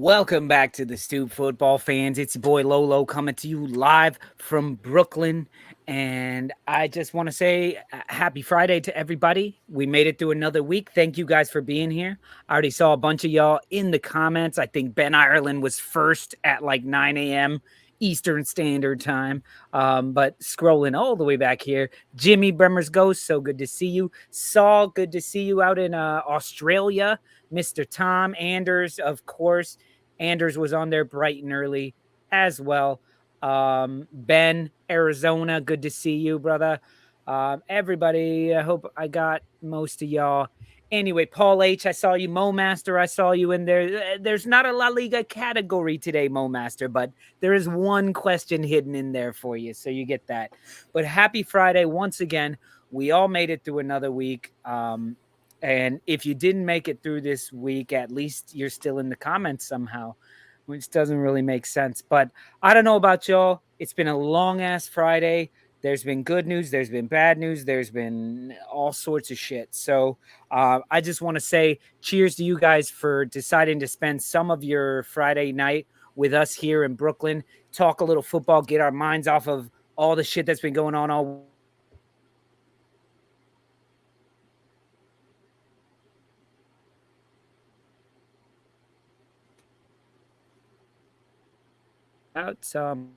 Welcome back to the Stoop football fans. It's your boy Lolo coming to you live from Brooklyn. And I just want to say happy Friday to everybody. We made it through another week. Thank you guys for being here. I already saw a bunch of y'all in the comments. I think Ben Ireland was first at like 9 a.m. Eastern Standard Time. But scrolling all the way back here, Jimmy Bremmer's Ghost, so good to see you. Saul, good to see you out in Australia. Mr. Tom Anders, of course. Anders was on there bright and early as well. Ben, Arizona, good to see you, brother. Everybody, I hope I got most of y'all. Anyway, Paul H., I saw you. Mo Master, I saw you in there. There's not a La Liga category today, Mo Master, but there is one question hidden in there for you, so you get that. But happy Friday once again. We all made it through another week. And if you didn't make it through this week, at least you're still in the comments somehow, which doesn't really make sense. But I don't know about y'all. It's been a long-ass Friday. There's been good news. There's been bad news. There's been all sorts of shit. So I just want to say cheers to you guys for deciding to spend some of your Friday night with us here in Brooklyn, talk a little football, get our minds off of all the shit that's been going on all out some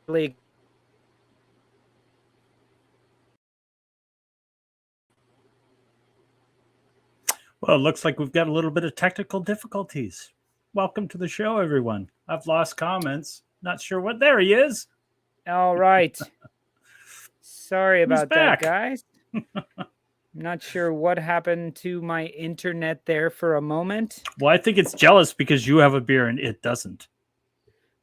league. Well, it looks like we've got a little bit of technical difficulties. Welcome to the show, everyone. I've lost comments. Not sure what. There he is. All right. Sorry about that, back? guys. Not sure what happened to my internet there for a moment. Well, I think it's jealous because you have a beer and it doesn't.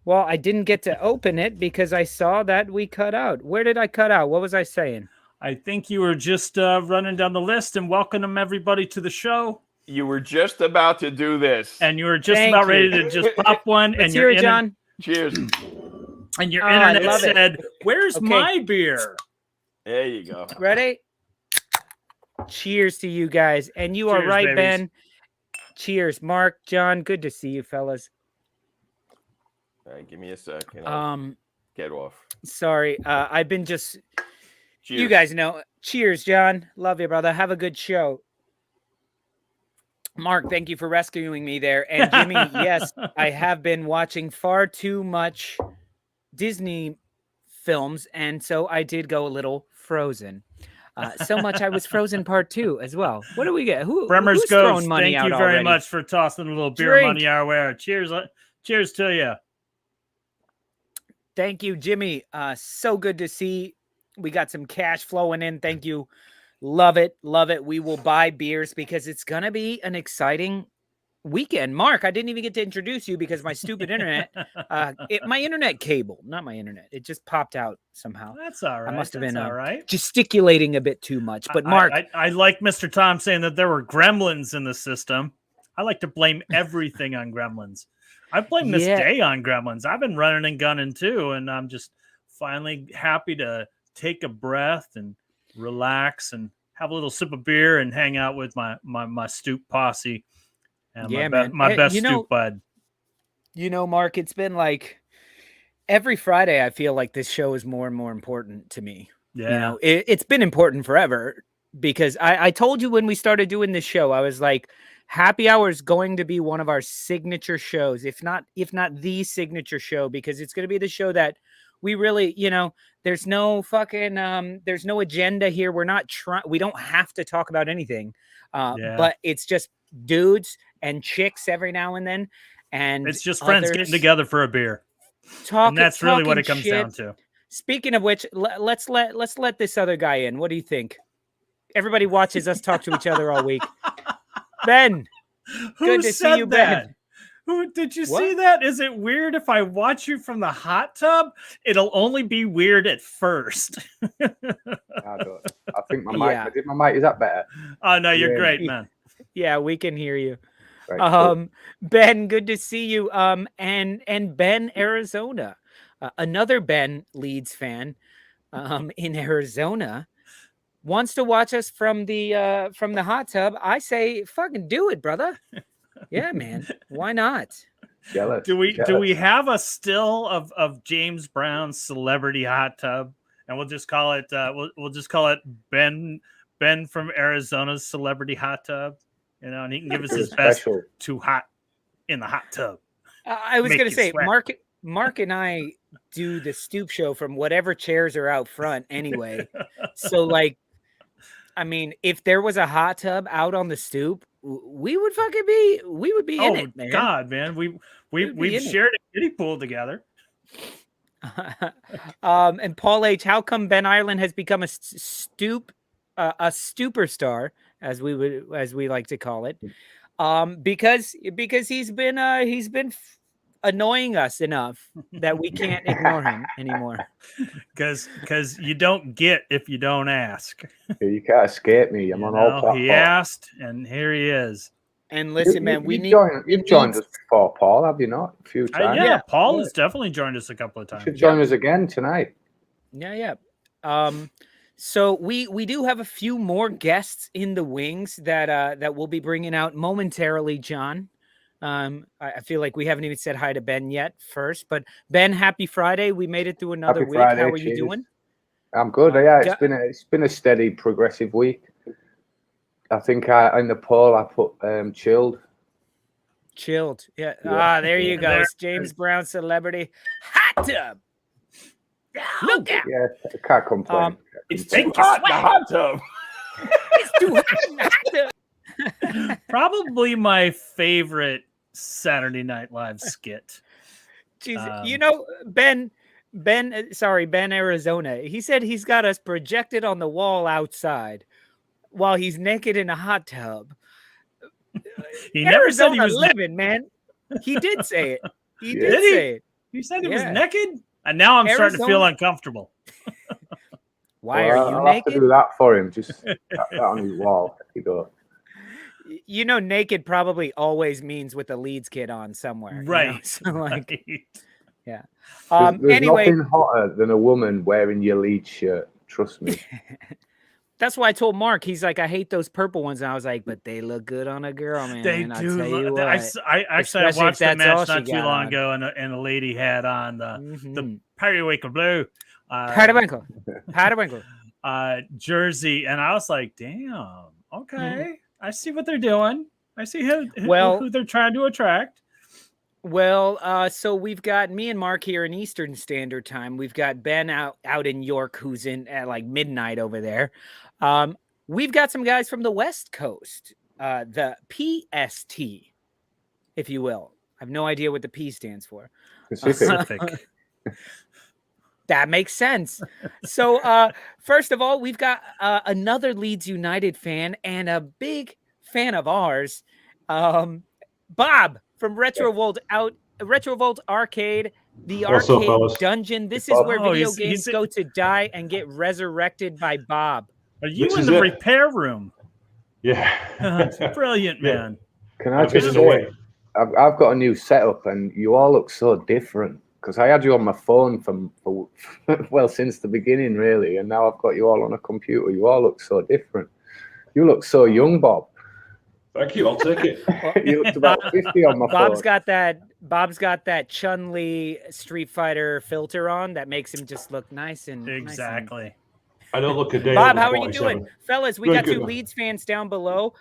Well, I didn't get to open it because I saw that we cut out. Where did I cut out? What was I saying? I think you were just running down the list and welcoming everybody to the show. You were just about to do this. And you were just about ready to just pop one. Let's hear it, John. Cheers. And your internet said, where's my beer? There you go. Ready? Cheers to you guys. And you are right, babies. Ben. Cheers, Mark, John. Good to see you, fellas. All right, give me a second. Get off. Sorry. I've been just... Cheers. You guys know. Cheers, John. Love you, brother. Have a good show. Mark, thank you for rescuing me there. And Jimmy, yes, I have been watching far too much Disney films, and so I did go a little Frozen. So much I was Frozen Part 2 as well. What do we get? Bremer's who's throwing Ghost, money thank out you very already? much for tossing a little beer money our way. Cheers to you. Thank you, Jimmy. So good to see. We got some cash flowing in. Thank you. Love it. Love it. We will buy beers because it's going to be an exciting weekend. Mark, I didn't even get to introduce you because my stupid internet, my internet cable, not my internet. It just popped out somehow. That's all right. I must have been all right. gesticulating a bit too much. But Mark. I like Mr. Tom saying that there were gremlins in the system. I like to blame everything on gremlins. I blame this day on gremlins. I've been running and gunning too, and I'm just finally happy to take a breath and relax and have a little sip of beer and hang out with my Stoop posse and my best Stoop bud. You know, Mark, it's been like every Friday I feel like this show is more and more important to me. Yeah. You know, it's been important forever because I told you when we started doing this show, I was like, Happy Hour is going to be one of our signature shows, if not the signature show, because it's going to be the show that we really, you know, there's no fucking, there's no agenda here. We're not trying, we don't have to talk about anything, but it's just dudes and chicks every now and then. And it's just friends getting together for a beer. And that's really what it comes down to. Speaking of which, let's let this other guy in. What do you think? Everybody watches us talk to each other all week. Ben, good to see you, Ben. Who did you see that? Is it weird if I watch you from the hot tub? It'll only be weird at first. I think my mic. My mic is that better? Oh no, you're great, man. Yeah, we can hear you. Cool. Ben, good to see you. And Ben, Arizona, another Ben Leeds fan, in Arizona. wants to watch us from the hot tub, I say fucking do it, brother. Yeah, man. Why not? Jealous. Do we have a still of James Brown's celebrity hot tub? And we'll just call it we'll just call it Ben from Arizona's celebrity hot tub. You know, and he can give us his best too hot in the hot tub. I was gonna say Mark and I do the Stoop show from whatever chairs are out front anyway. So like, I mean, if there was a hot tub out on the stoop, we would be in it, man. God, man, we've shared a kiddie pool together. And Paul H, how come Ben Ireland has become a superstar, as we like to call it? Because he's been annoying us enough that we can't ignore him anymore. Because you don't get if you don't ask. You can't escape me. I'm on all platforms. He asked, and here he is. And listen, man, you've joined us before, Paul, have you not? A few times. Yeah, Paul has definitely joined us a couple of times. You should join us again tonight. Yeah. So we do have a few more guests in the wings that we'll be bringing out momentarily, John. I feel like we haven't even said hi to Ben yet first, but Ben, happy Friday. We made it through another week. Friday, how are you doing? I'm good. Yeah, it's been a steady, progressive week. I think in the poll I put chilled. Chilled. Yeah. There you go. It's James Brown celebrity hot tub. Look out. Yeah, I can't complain. It's too hot in the hot tub. It's too hot in the hot tub. Probably my favorite Saturday Night Live skit. Jeez, you know, Ben, Arizona. He said he's got us projected on the wall outside while he's naked in a hot tub. He never said he was living, man. He did say it. He did say it. He said he was naked, and now I'm starting to feel uncomfortable. Why are you I'll naked? have to do that for him. Just that on his wall. You go. You know, naked probably always means with a Leeds kid on somewhere, right? You know? So like, right. Yeah. There's anyway, nothing hotter than a woman wearing your Leeds shirt. Trust me. That's why I told Mark. He's like, I hate those purple ones, and I was like, but they look good on a girl, man. They do. I watched the match not too long ago, and a lady had on the periwinkle blue, periwinkle jersey, and I was like, damn, okay, I see what they're doing. I see who they're trying to attract. Well, so we've got me and Mark here in Eastern Standard Time. We've got Ben out in York, who's in at like midnight over there. We've got some guys from the West Coast, the PST, if you will. I have no idea what the P stands for. Pacific. That makes sense. So, first of all, we've got another Leeds United fan and a big fan of ours, Bob from Retrovolt Arcade, the arcade dungeon. This is where video games go to die and get resurrected by Bob. Are you in the repair room? Yeah. Brilliant, man. Can I just say, I've got a new setup and you all look so different because I had you on my phone since the beginning, really. And now I've got you all on a computer. You all look so different. You look so young, Bob. Thank you. I'll take it. You looked about 50 on my phone. Bob's got that Chun-Li Street Fighter filter on that makes him just look nice and exactly. Nice. I don't look a day. Bob, how are you doing, fellas? We got two Leeds fans down below.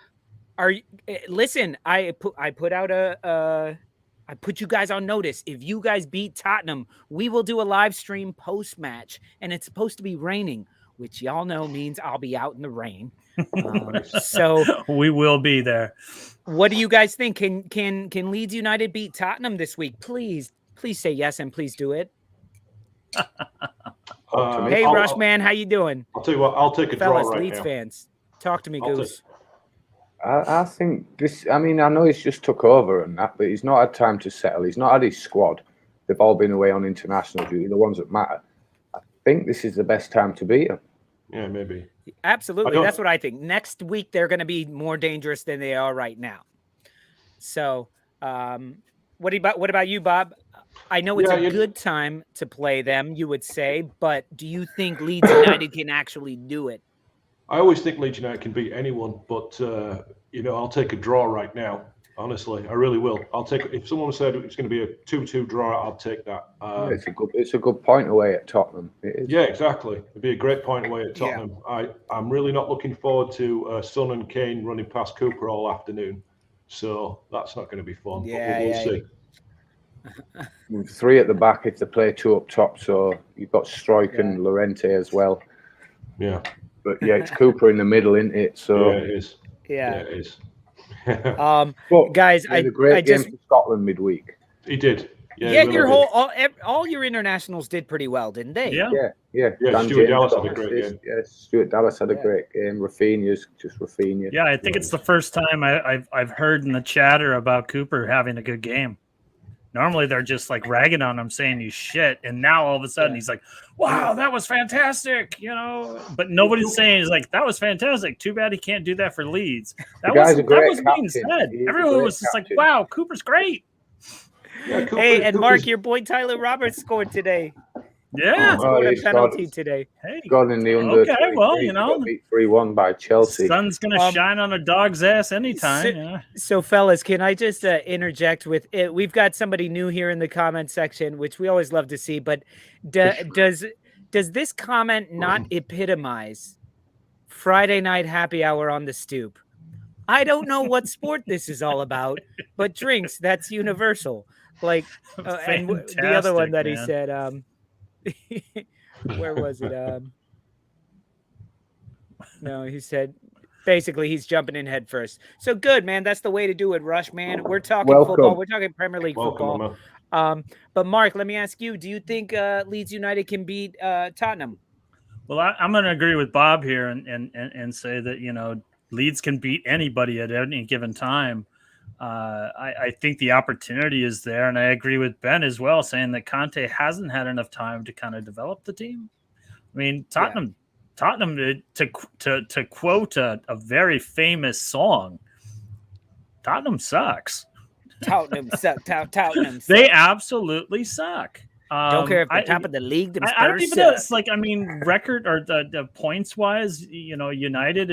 Listen? I put you guys on notice. If you guys beat Tottenham, we will do a live stream post match, and it's supposed to be raining, which y'all know means I'll be out in the rain. So we will be there. What do you guys think? Can Leeds United beat Tottenham this week? Please say yes, and please do it. Hey, Rushman, how you doing? I'll tell you what. I'll take a draw right Leeds now. fans, talk to me, Goose. I think this. I mean, I know he's just took over and that, but he's not had time to settle. He's not had his squad. They've all been away on international duty, the ones that matter. I think this is the best time to beat them. Yeah, maybe. Absolutely, that's what I think. Next week they're going to be more dangerous than they are right now. So, what about you, Bob? I know it's a good time to play them, you would say, but do you think Leeds United can actually do it? I always think Leeds United can beat anyone, but I'll take a draw right now. Honestly, I really will. I'll take. If someone said it's going to be a 2-2 draw, I'll take that. It's a good point away at Tottenham. It is. Yeah, exactly. It'd be a great point away at Tottenham. Yeah. I'm really not looking forward to Son and Kane running past Cooper all afternoon, so that's not going to be fun. Yeah, but we'll see. With 3 at the back if they play 2 up top, so you've got Struijk and Llorente as well. Yeah. But yeah, it's Cooper in the middle, isn't it? So yeah, it is. Yeah, it is. Guys, I just for Scotland midweek. He did. Yeah, your all your internationals did pretty well, didn't they? Yeah. Stuart Dallas had a great game. Yes, Stuart Dallas had a great game. Rafinha's just Rafinha. Yeah, I think it's the first time I've heard in the chatter about Cooper having a good game. Normally they're just like ragging on him, saying he's shit, and now all of a sudden he's like, "Wow, that was fantastic," But nobody's saying he's like, "That was fantastic." Too bad he can't do that for Leeds. That was being said. Everyone was just like, "Wow, Cooper's great." Yeah, Cooper's Mark, your boy Tyler Roberts scored today. Yeah, scored a penalty today. Hey, gone in the under. Okay, well, beat 3-1 by Chelsea. Sun's gonna shine on a dog's ass anytime. So, fellas, can I just interject with it? We've got somebody new here in the comment section, which we always love to see. But does this comment not epitomize Friday night happy hour on the stoop? I don't know what sport this is all about, but drinks, that's universal. Like, and the other one that he said, where was it? No, he said basically he's jumping in head first. So good, man. That's the way to do it, Rush, man. We're talking football. We're talking Premier League football. But Mark, let me ask you, do you think Leeds United can beat Tottenham? Well, I'm going to agree with Bob here and say that, Leeds can beat anybody at any given time. I think the opportunity is there, and I agree with Ben as well, saying that Conte hasn't had enough time to kind of develop the team. I mean, Tottenham, to quote a very famous song, Tottenham sucks. Tottenham suck. Tottenham suck. They absolutely suck. Don't care if they're top of the league. I don't even know. It's like, record or the points wise, United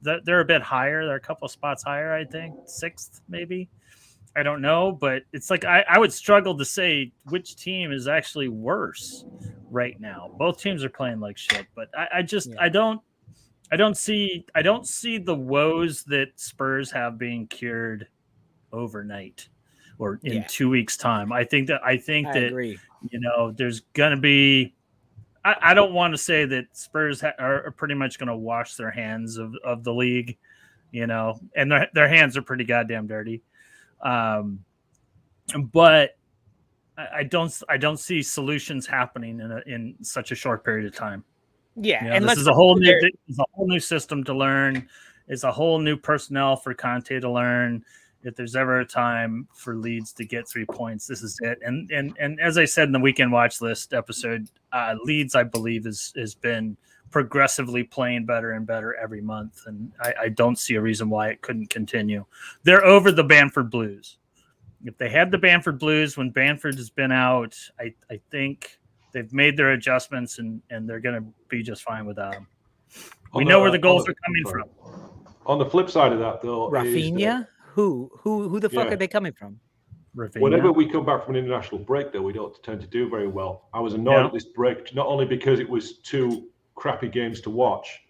they're a bit higher. They're a couple of spots higher, I think, 6th maybe. I don't know, but it's like I would struggle to say which team is actually worse right now. Both teams are playing like shit, but I don't see the woes that Spurs have being cured overnight or in 2 weeks' time. I think that agree. There's gonna be. I don't want to say that Spurs are pretty much going to wash their hands of the league, and their hands are pretty goddamn dirty. But I don't see solutions happening in such a short period of time. Yeah, and this is a whole new system to learn. It's a whole new personnel for Conte to learn. If there's ever a time for Leeds to get 3 points, this is it. And as I said in the Weekend Watch List episode, Leeds, I believe, has been progressively playing better and better every month, and I don't see a reason why it couldn't continue. They're over the Bamford Blues. If they had the Bamford Blues when Bamford has been out, I think they've made their adjustments and they're going to be just fine without them. We know where the goals are coming from. On the flip side of that, though, Rafinha. Who the fuck are they coming from? Rafinha. Whenever we come back from an international break, though, we don't tend to do very well. I was annoyed at this break, not only because it was 2 crappy games to watch,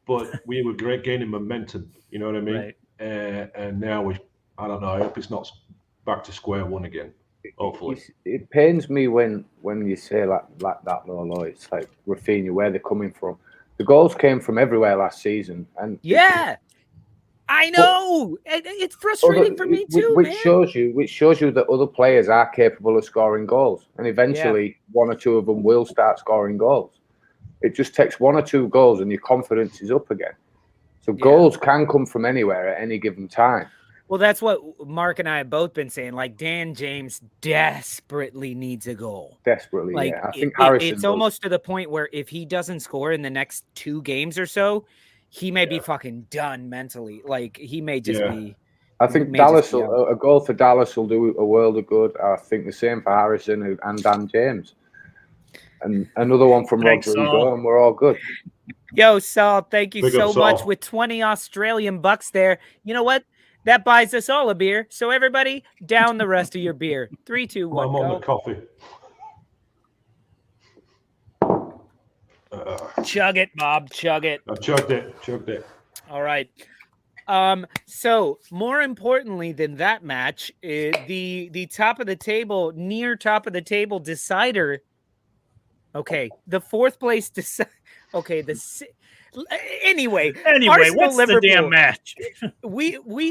but we were gaining momentum. You know what I mean? Right. And now I don't know. I hope it's not back to square one again. Hopefully. It pains me when you say like that, Lolo. It's like Rafinha, where they're coming from. The goals came from everywhere last season, and I know. It's frustrating for me too, which shows you that other players are capable of scoring goals, and eventually 1 or 2 of them will start scoring goals. It just takes 1 or 2 goals, and your confidence is up again. So goals can come from anywhere at any given time. Well, that's what Mark and I have both been saying. Like, Dan James desperately needs a goal. Desperately, like, I think Harrison it's almost to the point where if he doesn't score in the next 2 games or so, he may be fucking done mentally. Like, he may just be. I think Dallas, a goal for Dallas will do a world of good. I think the same for Harrison and Dan James. And another one from Rodrigo, and we're all good. Yo, Saul, thank you Big up, so much Saul. with 20 Australian bucks there. You know what? That buys us all a beer. So everybody, down the rest of your beer. 3, 2, 1, I'm go. on the coffee. Chug it, Bob. Chug it. I chugged it. All right. So more importantly than that match, the top of the table, near top of the table decider. Okay, the fourth place okay, anyway, Arsenal, what's Liverpool, the damn match?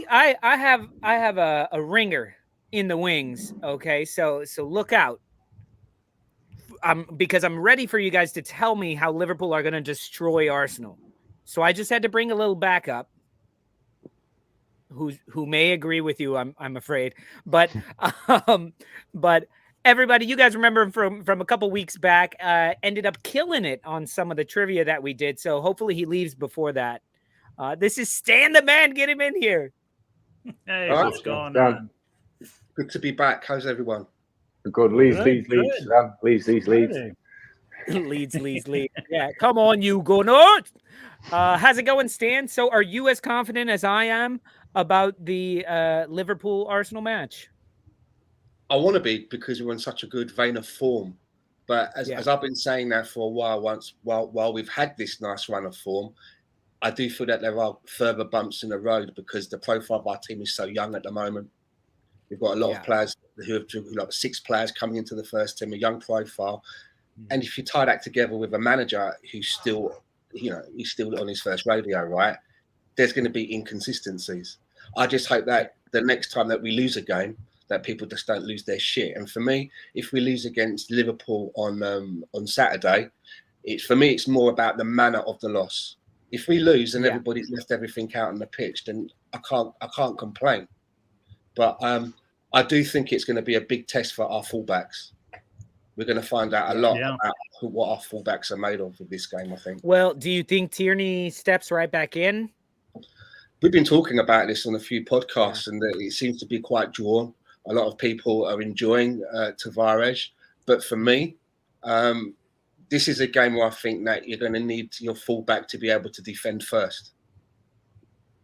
I have a ringer in the wings. Okay, so look out. Because I'm ready for you guys to tell me how Liverpool are going to destroy Arsenal. So I just had to bring a little backup. Who may agree with you, I'm afraid, but everybody, you guys remember from a couple weeks back, ended up killing it on some of the trivia that we did. So hopefully he leaves before that. This is Stan the Man. Get him in here. Hey, what's going on? Good to be back. How's everyone? Good. Leeds. Leeds. Yeah, come on, you go nuts. How's it going, Stan? So are you as confident as I am about the Liverpool-Arsenal match? I want to be, because we're in such a good vein of form. But as I've been saying that for a while we've had this nice run of form, I do feel that there are further bumps in the road because the profile of our team is so young at the moment. We've got a lot of players who have like 6 players coming into the first team, a young profile. And if you tie that together with a manager who's still, he's still on his first rodeo, right? There's going to be inconsistencies. I just hope that the next time that we lose a game, that people just don't lose their shit. And for me, if we lose against Liverpool on Saturday, it's more about the manner of the loss. If we lose and everybody's left everything out on the pitch, then I can't complain. But I do think it's going to be a big test for our fullbacks. We're going to find out a lot about what our fullbacks are made of with this game, I think. Well, do you think Tierney steps right back in? We've been talking about this on a few podcasts, and it seems to be quite drawn. A lot of people are enjoying Tavares. But for me, this is a game where I think that you're going to need your fullback to be able to defend first.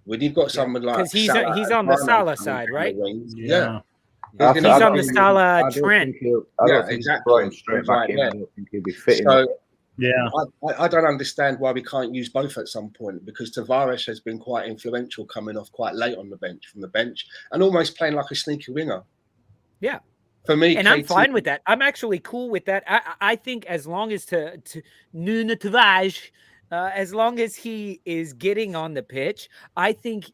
When you've got someone like because he's on the Salah side, right? Yeah. He's on the Salah Trent. Exactly. Straight back in. I don't think he'll be fitting. I don't understand why we can't use both at some point, because Tavares has been quite influential coming off quite late on the bench, and almost playing like a sneaky winger. Yeah. For me, and I'm fine with that. I'm actually cool with that. I think as long as Nuno Tavares, as long as he is getting on the pitch, I think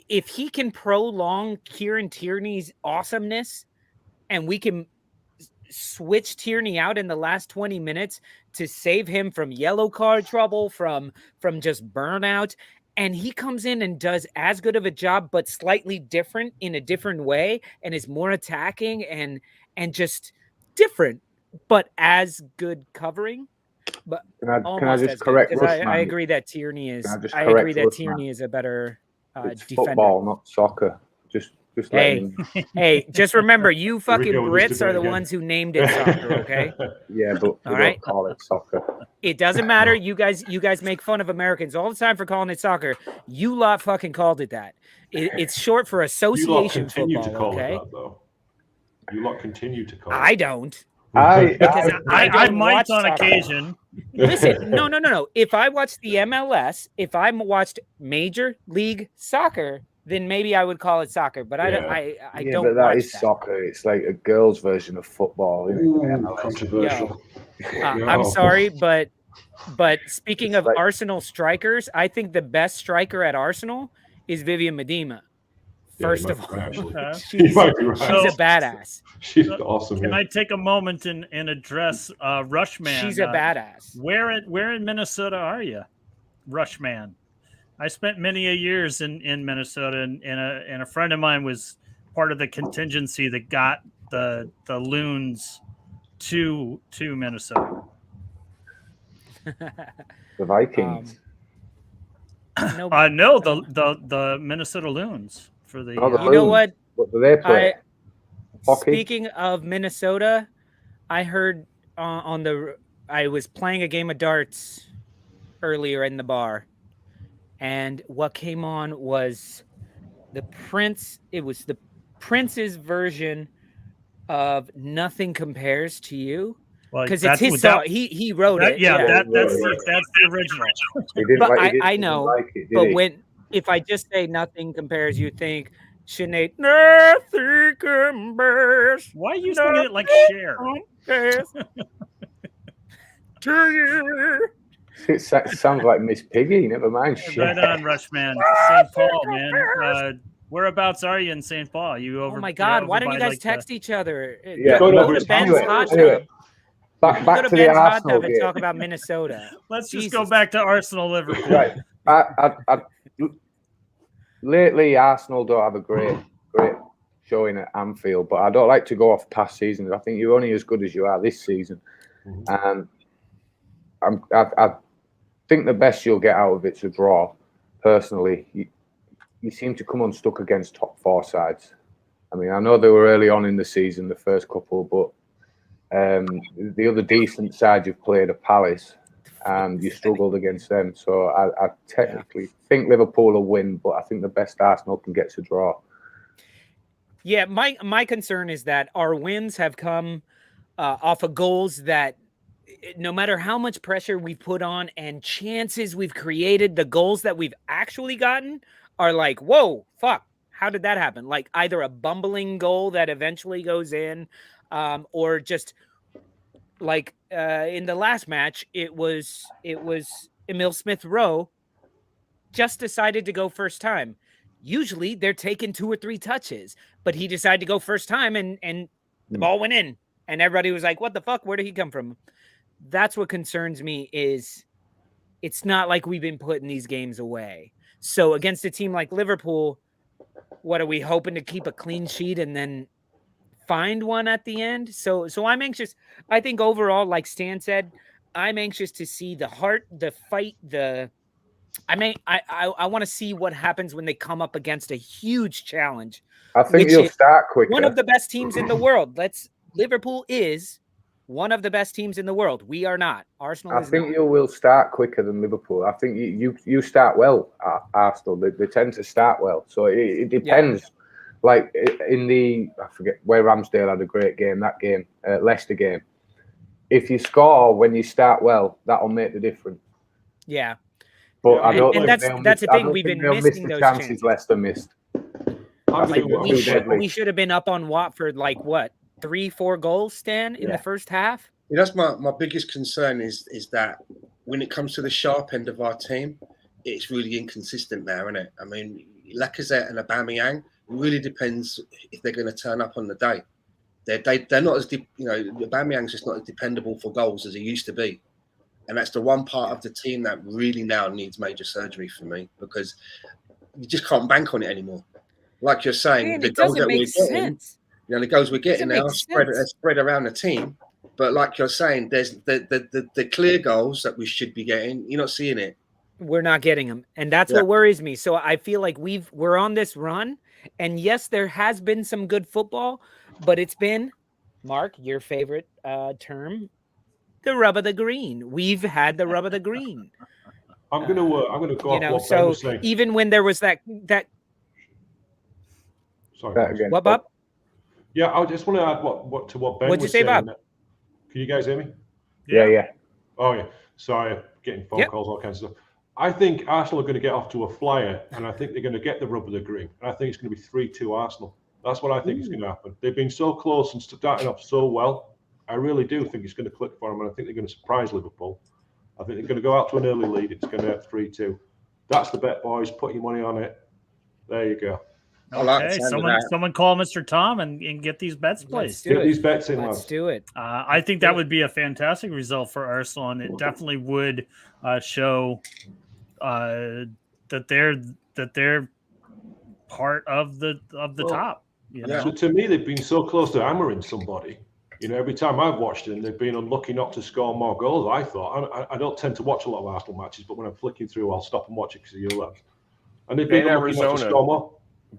if he can prolong Kieran Tierney's awesomeness and we can switch Tierney out in the last 20 minutes to save him from yellow card trouble, from just burnout, and he comes in and does as good of a job, but slightly different in a different way, and is more attacking and just different, but as good covering. But can I just correct Russ, I agree that Tierney is. I agree that Tierney is a better it's defender. Football, not soccer. Just hey, just remember, you fucking Brits are the ones who named it soccer, okay? Yeah, but we don't call it soccer. It doesn't matter. You guys make fun of Americans all the time for calling it soccer. You lot fucking called it that. It's short for association football, okay? You lot continue to call it. I don't. I might on occasion. Listen, no. If I watched the MLS, if I watched Major League Soccer, then maybe I would call it soccer. But I don't. But that is soccer. It's like a girl's version of football. Ooh, controversial. I'm sorry, but speaking of Arsenal strikers, I think the best striker at Arsenal is Vivian Miedema. First of all, she's a badass. She's awesome. Can I take a moment and address Rushman? She's a badass. Where in Minnesota are you, Rushman? I spent many a years in Minnesota, and a friend of mine was part of the contingency that got the Loons to Minnesota. The Vikings. No, the Minnesota Loons. For the, you know what? What do they play? Speaking of Minnesota, I heard I was playing a game of darts earlier in the bar, and what came on was the Prince. It was the Prince's version of "Nothing Compares to You." Because it's his song. He wrote it. That's the original. I know. Like it, but if I just say "Nothing Compares," you think Sinead, nothing compares. Why are you singing it like Cher? It sounds like Miss Piggy. Never mind. Right on, Rushman. St. Paul, man. Whereabouts are you in St. Paul? You over? Oh my God! Why don't you guys text each other? Yeah, go to Ben's hot tub. Back to the Arsenal game. And talk about Minnesota. Let's just go back to Arsenal Liverpool. Right. Lately, Arsenal don't have a great showing at Anfield, but I don't like to go off past seasons. I think you're only as good as you are this season, and I think the best you'll get out of it's a draw. Personally, you seem to come unstuck against top 4 sides. I mean, I know they were early on in the season, the first couple, but the other decent side you've played are Palace, and you struggled against them. So I technically think Liverpool will win, but I think the best Arsenal can get to draw. Yeah, my concern is that our wins have come off of goals that, no matter how much pressure we've put on and chances we've created, the goals that we've actually gotten are like, whoa, fuck, how did that happen? Like either a bumbling goal that eventually goes in, or just like in the last match, it was Emile Smith-Rowe just decided to go first time. Usually they're taking 2 or 3 touches, but he decided to go first time and the ball went in, and everybody was like, what the fuck? Where did he come from? That's what concerns me. Is it's not like we've been putting these games away. So against a team like Liverpool, what are we hoping to keep a clean sheet and then find one at the end? So I'm anxious. I think overall, like Stan said, I'm anxious to see the heart, the fight, I want to see what happens when they come up against a huge challenge. I think you'll start quicker. One of the best teams in the world. Liverpool is one of the best teams in the world. We are not. Arsenal is not. I think you will start quicker than Liverpool. I think you start well at Arsenal. They tend to start well. So it depends. Yeah. Like I forget where Ramsdale had a great game, that game, Leicester game. If you score when you start well, that'll make the difference. Yeah. But I don't think that's the thing. We've been missing those chances. Leicester missed. We should have been up on Watford like what? 3-4 goals, Stan, in the first half. Yeah, that's my biggest concern is that when it comes to the sharp end of our team, it's really inconsistent now, isn't it? I mean, Lacazette and Aubameyang, really depends if they're going to turn up on the day. They're not as Aubameyang's just not as dependable for goals as he used to be, and that's the one part of the team that really now needs major surgery for me, because you just can't bank on it anymore. Like you're saying, the goals that we're getting, the goals we're getting now are spread around the team. But like you're saying, there's the clear goals that we should be getting. You're not seeing it. We're not getting them, and that's what worries me. So I feel like we're on this run, and yes, there has been some good football, but it's been, Mark, your favorite term, the rub of the green. We've had the rub of the green. I'm gonna go off what so Ben was saying. Even when there was that. Sorry, what, Bob? Yeah, I just want to add what Ben was saying. What'd you say, Bob? Can you guys hear me? Yeah. Oh yeah. Sorry, getting phone calls, all kinds of stuff. I think Arsenal are going to get off to a flyer, and I think they're going to get the rub of the green. And I think it's going to be 3-2 Arsenal. That's what I think is going to happen. They've been so close and starting off so well. I really do think it's going to click for them, and I think they're going to surprise Liverpool. I think they're going to go out to an early lead. It's going to have 3-2. That's the bet, boys. Put your money on it. There you go. Okay, someone call Mr. Tom and get these bets placed. Get these bets in. Let's do it. I think that would be a fantastic result for Arsenal, and it definitely would show that they're part of the top. So to me, they've been so close to hammering somebody. Every time I've watched them, they've been unlucky not to score more goals. I thought I don't tend to watch a lot of Arsenal matches, but when I'm flicking through, I'll stop and watch it because of you lads. And they've been unlucky not to score more.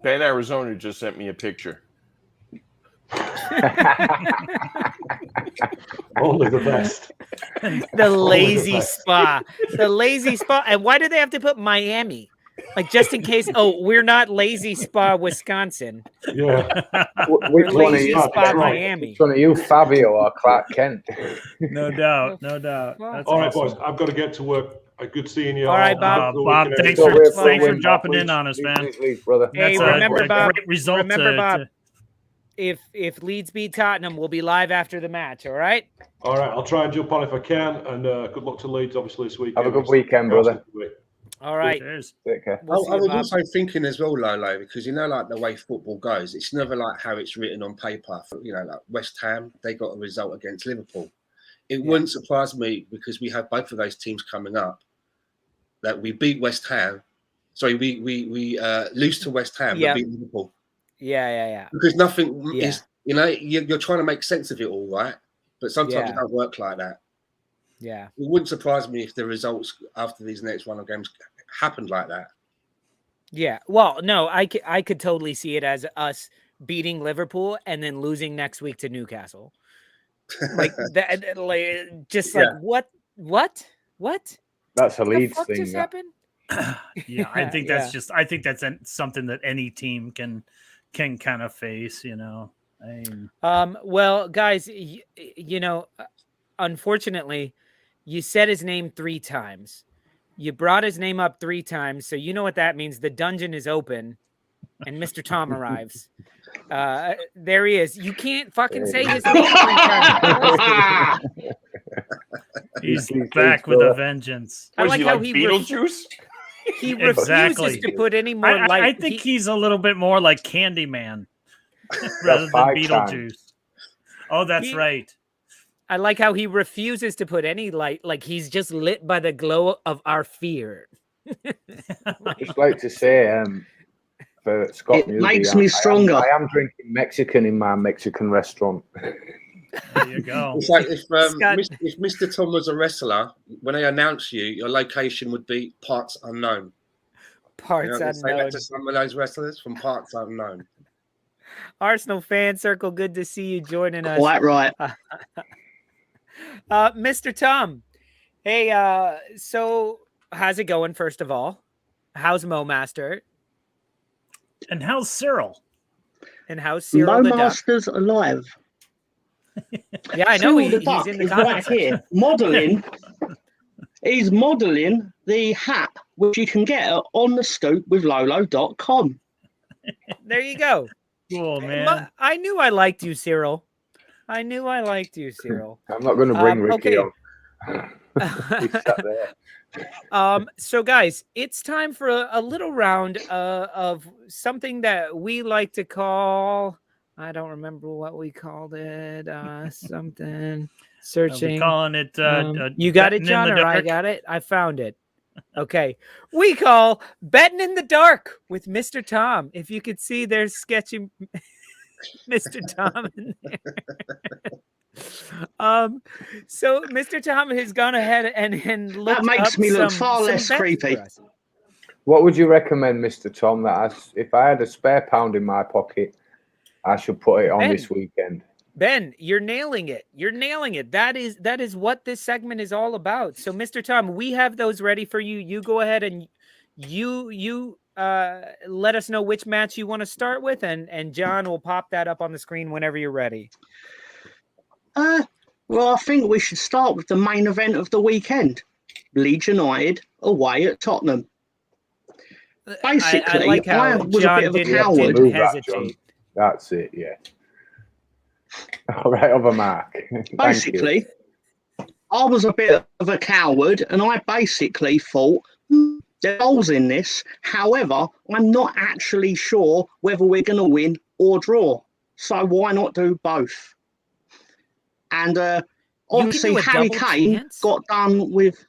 Ben Arizona just sent me a picture. Only the best. The lazy spa. The lazy spa. And why do they have to put Miami? Like, just in case. Oh, we're not lazy spa, Wisconsin. Yeah. Which We're one are lazy you? spa, Miami. Which one are you, Fabio or Clark Kent? No doubt. No doubt. That's All right, awesome. boys. I've got to get to work. Good seeing you. All right, Bob. Bob, thanks for dropping in on us, man. Brother. Hey, That's remember, a Bob. great result. Remember, Bob. If Leeds beat Tottenham, we'll be live after the match. All right. All right. I'll try and jump on if I can. And good luck to Leeds, obviously, this week. Have a good weekend, brother. All right. Cheers. Take care. I was also thinking as well, Lolo, because like the way football goes, it's never like how it's written on paper. Like West Ham, they got a result against Liverpool. It wouldn't surprise me because we have both of those teams coming up that we beat West Ham. Sorry, we lose to West Ham, but beat Liverpool. Yeah. Because nothing is, you're trying to make sense of it all, right? But sometimes it don't work like that. Yeah. It wouldn't surprise me if the results after these next run of games happened like that. Yeah. Well, no, I could totally see it as us beating Liverpool and then losing next week to Newcastle. Like that, what? That's a Leeds fuck thing. Just happened? Yeah, I think that's something that any team can kind of face, Well, guys, unfortunately, you said his name 3 times. You brought his name up 3 times, so you know what that means. The dungeon is open, and Mr. Tom arrives. There he is. You can't fucking say his name 3 times. He's back with a vengeance. I like how he Beetlejuice. He refuses to put any more light. I think he's a little bit more like Candyman rather than Beetlejuice. Oh, that's right. I like how he refuses to put any light, like he's just lit by the glow of our fear. I just like to say, for Scott it Newby, makes me stronger. I am drinking Mexican in my Mexican restaurant. There you go. It's like if Mr. Tom was a wrestler, when they announce you, your location would be parts unknown. Parts unknown. Say that to some of those wrestlers from parts unknown. Arsenal fan circle, good to see you joining us. Quite right. Mr. Tom, hey, so how's it going, first of all? How's Mo Master? And how's Cyril? And how's Cyril the Master's alive. Yeah, I know. He's in the right here, modelling. He's modelling the hat, which you can get on the Stoop with Lolo.com. There you go. Cool, man. I knew I liked you, Cyril. I'm not going to bring Ricky on. He's sat there. So guys, it's time for a little round of something that we like to call, I don't remember what we called it, something searching. Calling it you got it, John, or I got it? I found it. Okay. We call Betting in the Dark with Mr. Tom. If you could see, there's sketchy Mr. Tom in there. So Mr. Tom has gone ahead and looked. That makes me look far less creepy. What would you recommend, Mr. Tom, that if I had a spare £1 in my pocket, I should put it on this weekend? Ben, you're nailing it. That is what this segment is all about. So, Mr. Tom, we have those ready for you. You go ahead and you let us know which match you want to start with, and John will pop that up on the screen whenever you're ready. Well, I think we should start with the main event of the weekend. Leeds United away at Tottenham. Basically, I was John a bit of a coward. Hesitate. That's it, yeah. All right, over Mark. Basically, I was a bit of a coward, and I basically thought there are goals in this. However, I'm not actually sure whether we're going to win or draw. So why not do both? And obviously, Harry Kane got done with.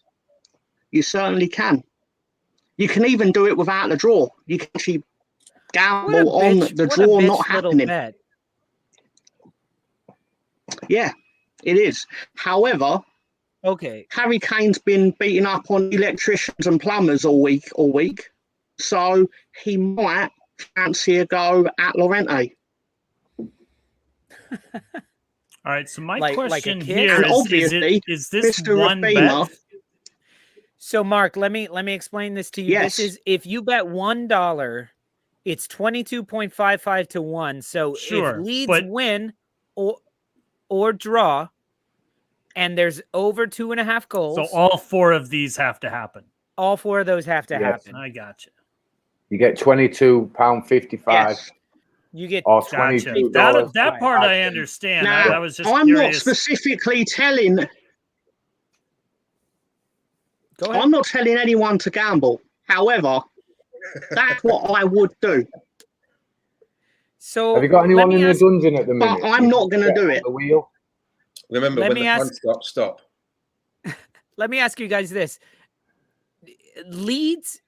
You certainly can. You can even do it without the draw. You can actually gamble on the draw not happening. Yeah, it is. However, Harry Kane's been beating up on electricians and plumbers all week, so he might fancy a go at Llorente. All right. So my like question a kid? here And is obviously, is this Mr. one Rafina, bet? So Mark, let me explain this to you. Yes. This is if you bet $1, it's 22.55 to 1. So Sure, if Leeds but- win or draw, and there's over 2.5 goals. So all 4 of these have to happen. All 4 of those have to happen. I got you. You get £22.55. yes. You get Or Gotcha. $22. That part I understand. Now, I was just I'm curious. not specifically telling. Go ahead. I'm not telling anyone to gamble. However, that's what I would do. So Have you got anyone in the ask, dungeon at the minute? But I'm not going to do it. The wheel. Remember, Let when me the ask- fun stops, stop. let me ask you guys this. Leeds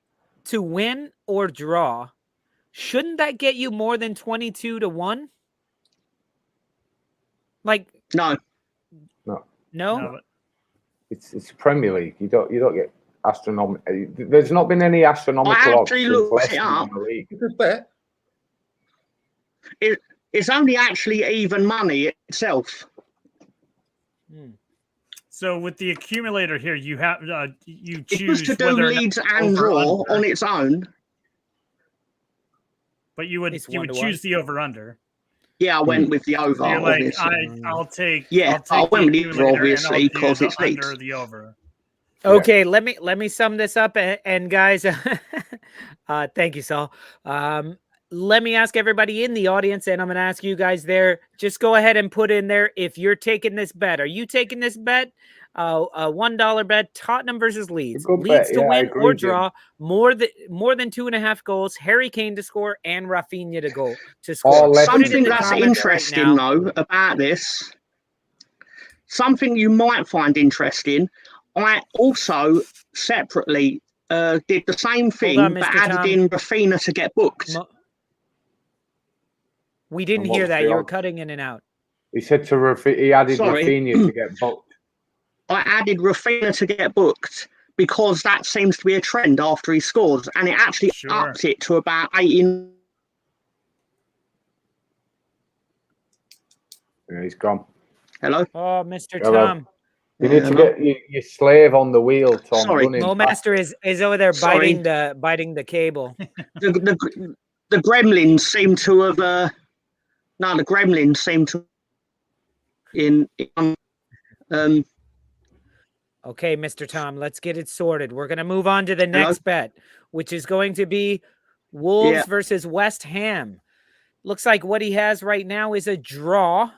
to win or draw, shouldn't that get you more than 22 to 1? Like No. no? No, but- It's Premier League. You don't get astronomical. There's not been any astronomical I odds actually since looked Leicester it up. in the league. Good bet. It's only actually even money itself. So with the accumulator here, you have you If it was choose to do whether or not Leeds and over draw under, on its own, but you would It's choose 1-to-1. the over under. yeah, I went with the over. So you're like, obviously. I'll take Yeah, I'll I take went the with the over, accumulator and I'll obviously, do 'cause the it's under Leeds. or the over. Okay, let me sum this up, and guys, thank you, Saul. Let me ask everybody in the audience, and I'm going to ask you guys there. Just go ahead and put in there if you're taking this bet. Are you taking this bet? A $1 bet: Tottenham versus Leeds. Good Leeds bet. to Yeah, I win agree or with you. draw, more than 2.5 goals. Harry Kane to score and Rafinha to score. All left. Put it in Something the that's comments right interesting, now. though, about this, something you might find interesting, I also separately did the same thing, on, but Mr. added Tom. in Rafina to get booked. We didn't And what hear was that. the You were odds? cutting in and out. He said he added Sorry. Rafinha to get booked. I added Rafina to get booked because that seems to be a trend after he scores, and it actually Sure. ups it to about 18. Yeah, he's gone. Hello? Oh, Mr. Hello. Tom. You need to Hello? get your slave on the wheel, Tom. Sorry. Running Mo fast. Master is over there Sorry. biting the cable. The gremlins seem to have. No, the gremlins seem to. Okay, Mr. Tom, let's get it sorted. We're going to move on to the Hello? next bet, which is going to be Wolves Yeah. versus West Ham. Looks like what he has right now is a draw.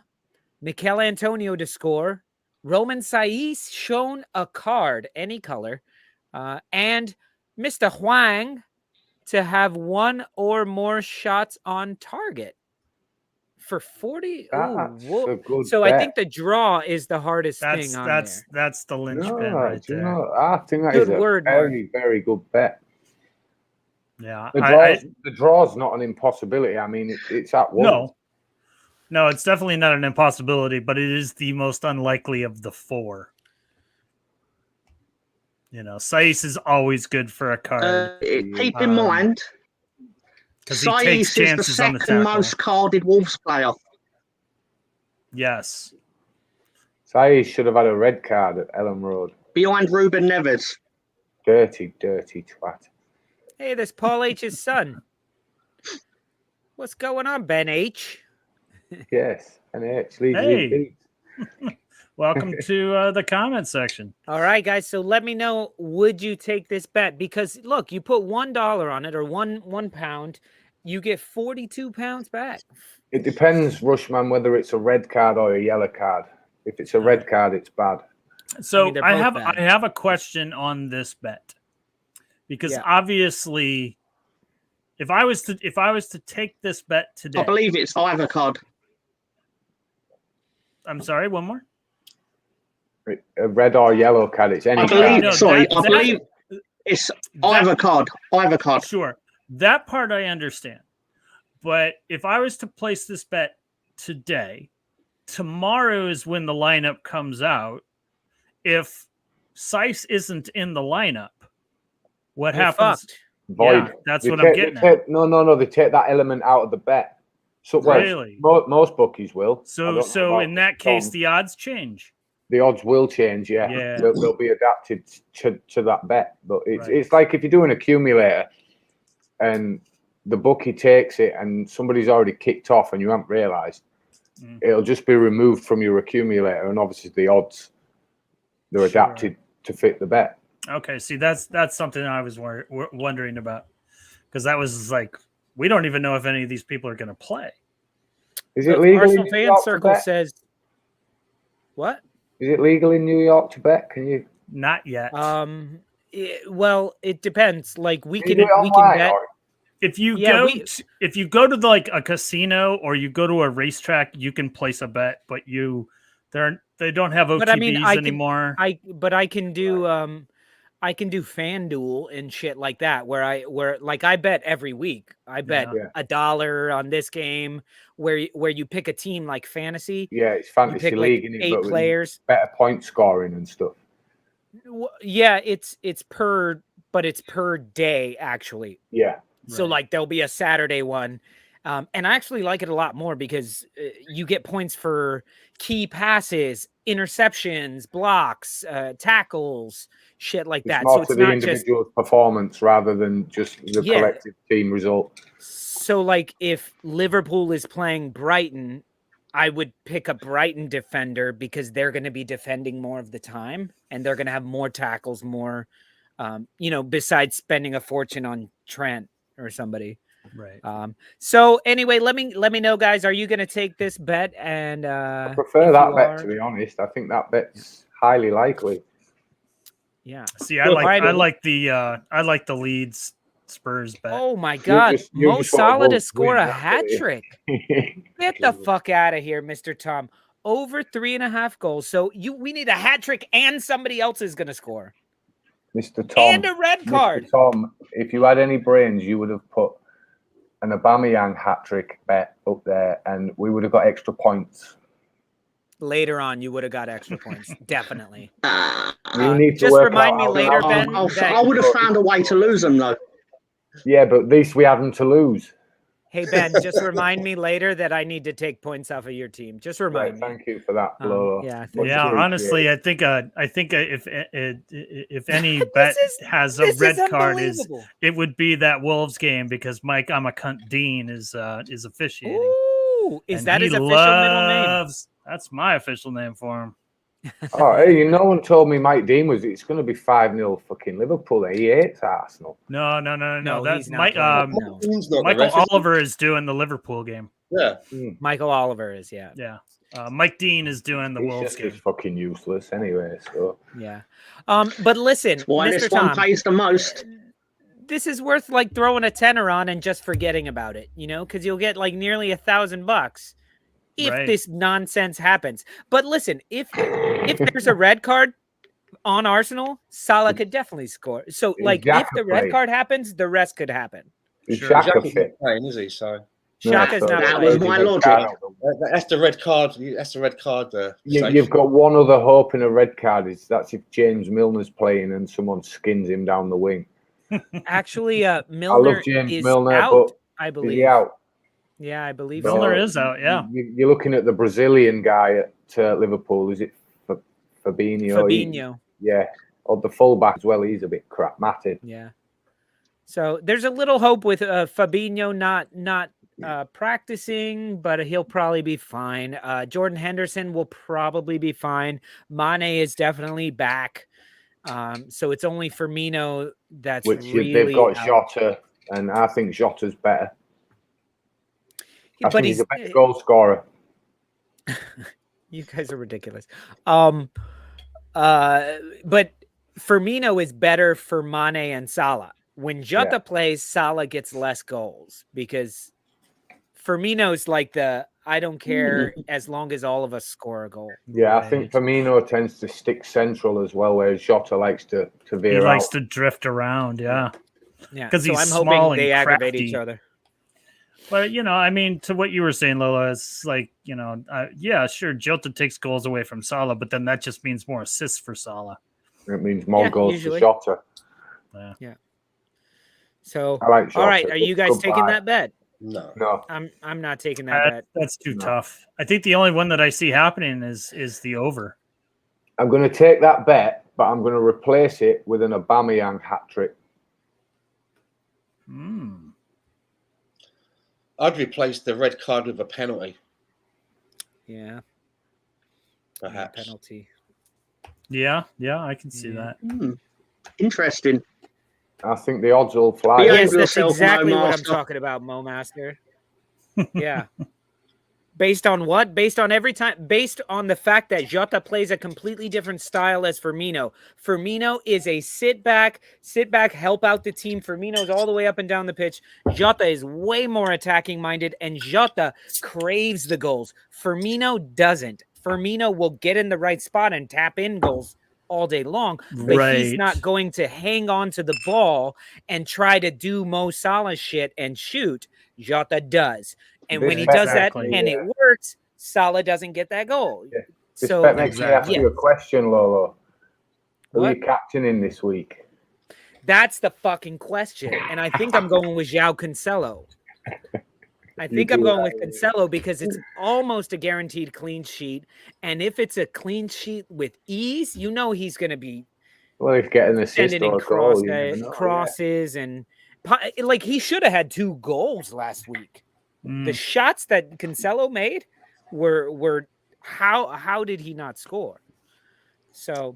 Mikel Antonio to score. Roman Saiz shown a card, any color. And Mr. Huang to have 1 or more shots on target. For 40. That's Ooh, a good so bet. I think the draw is the hardest thing on there. That's the linchpin No, right do you there. know, I think that Good is a word, Mark. very, very good bet. Yeah, The draw's not an impossibility. I mean, it's at one. No, it's definitely not an impossibility, but it is the most unlikely of the 4. You know, Saiz is always good for a card Keep in mind, because he takes Saiz is the chances on the second tackle. most carded Wolves player. Yes. Saiz should have had a red card at Ellen Road. Behind Ruben Neves. Dirty, dirty twat. Hey, this Paul H's son. What's going on, Ben H? Yes, NH. Hey. Welcome to the comment section. All right, guys. So let me know, would you take this bet? Because look, you put $1 on it or one pound, you get 42 pounds back. It depends, Rushman, whether it's a red card or a yellow card. If it's a red card, it's bad. So they're I both bad. have a question on this bet. Because obviously if I was to take this bet today. I believe it's either card. I'm sorry, one more. A red or yellow card, it's any I believe, card. I believe it's either card. Either card. Sure. That part I understand. But if I was to place this bet today, tomorrow is when the lineup comes out. If Saiz isn't in the lineup, what happens? Fucked. Void. Yeah, that's what I'm getting at. No. They take that element out of the bet. So Really? most bookies will. So in that case, the odds change. The odds will change, Yeah. They'll be adapted to that bet. But it's like if you do an accumulator and the bookie takes it and somebody's already kicked off and you haven't realised, it'll just be removed from your accumulator, and obviously the odds, they're adapted to fit the bet. Okay, see, that's something I was wondering about, because that was like, we don't even know if any of these people are going to play. Is it legal Arsenal in New Fan York Circle to bet? says what? Is it legal in New York to bet? Can you? Not yet. Well, it depends. Like we can bet. If you go to like a casino or you go to a racetrack, you can place a bet, but they don't have OTBs but I mean, anymore. I can do FanDuel and shit like that, where I bet every week. I bet $1 on this game, where you pick a team like fantasy. Yeah, it's fantasy league, like and 8 players, better point scoring and stuff. Yeah, it's per day actually. Yeah. So like there'll be a Saturday one. And I actually like it a lot more because you get points for key passes, interceptions, blocks, tackles, shit like that. More so it's to the not individual performance rather than just the collective team result. So like if Liverpool is playing Brighton, I would pick a Brighton defender because they're going to be defending more of the time and they're going to have more tackles, more, besides spending a fortune on Trent or somebody. Right. So anyway, let me know, guys. Are you going to take this bet? And I prefer that bet, to be honest. I think that bet's highly likely. Yeah. See, I like the Leeds Spurs bet. Oh my God, Mo Salah to score a hat trick. Get the fuck out of here, Mr. Tom. Over 3.5 goals. So we need a hat trick and somebody else is going to score. Mr. Tom. And a red card. Mr. Tom, if you had any brains, you would have put an Aubameyang hat trick bet up there, and we would have got extra points. Later on, you would have got extra points, definitely. You need to just remind me later, Ben. I would have found a way to lose them, though. Yeah, but at least we have them to lose. Hey, Ben, just remind me later that I need to take points off of your team. Just remind me. Thank you for that, Lolo. Honestly, I think if any bet has a red card, it would be that Wolves game, because Mike I'm a cunt Dean is officiating. Ooh, is that his official middle name? That's my official name for him. Oh, hey, no one told me Mike Dean it's going to be 5-0 fucking Liverpool. He hates Arsenal. No. That's Mike. Michael Oliver is doing the Liverpool game. Yeah, Michael Oliver is. Yeah. Mike Dean is doing the Wolves game. He's fucking useless anyway. So yeah. But listen, why Mr. this Tom, one pays the most. This is worth like throwing a tenner on and just forgetting about it, because you'll get like nearly $1,000 if this nonsense happens. But listen, if there's a red card on Arsenal, Salah could definitely score. So like if the red card happens, the rest could happen. Xhaka's not playing, is he? So Xhaka's not that playing. was my logic. That's the red card. That's the red card. You've got one other hope in a red card. That's if James Milner's playing and someone skins him down the wing. Actually, Milner I love James is Milner, out, but I believe. Is he out? Yeah, I believe Milner is out. Yeah, you're looking at the Brazilian guy at Liverpool. Is it Fabinho? Fabinho. Or the fullback as well. He's a bit crap matted. Yeah. So there's a little hope with Fabinho not practicing, but he'll probably be fine. Jordan Henderson will probably be fine. Mane is definitely back. So it's only Firmino that's really they've got out. Jota, and I think Jota's better. But he's a better goal scorer. You guys are ridiculous. But Firmino is better for Mane and Salah. When Jota plays, Salah gets less goals because Firmino's like I don't care as long as all of us score a goal. Yeah, I think Firmino tends to stick central as well, whereas Jota likes to veer out. He likes to drift around, yeah. Because I'm hoping they aggravate each other. But, to what you were saying, Lolo, it's like, sure, Jota takes goals away from Salah, but then that just means more assists for Salah. It means more goals for Jota. Yeah. So, I like Jota. All right, are you guys taking that bet? No. I'm not taking that bet. That's too tough. I think the only one that I see happening is the over. I'm going to take that bet, but I'm going to replace it with an Aubameyang hat trick. I'd replace the red card with a penalty. Yeah. Perhaps. Penalty. Yeah, I can see that. Interesting. I think the odds will fly. Yes, that's exactly what I'm talking about, Mo Master. Yeah. Based on what? Based on the fact that Jota plays a completely different style as Firmino. Firmino is a sit back, help out the team. Firmino's all the way up and down the pitch. Jota is way more attacking minded, and Jota craves the goals. Firmino doesn't. Firmino will get in the right spot and tap in goals all day long, but he's not going to hang on to the ball and try to do Mo Salah shit and shoot. Jota does. And when he does that and it works, Salah doesn't get that goal. Yeah. So makes me ask you a question, Lolo. Who are you captaining this week? That's the fucking question. And I think I'm going with João Cancelo. I think I'm going with Cancelo because it's almost a guaranteed clean sheet. And if it's a clean sheet with ease, you know he's going to be he's getting assist or crosses and like he should have had 2 goals last week. The shots that Cancelo made were how did he not score? So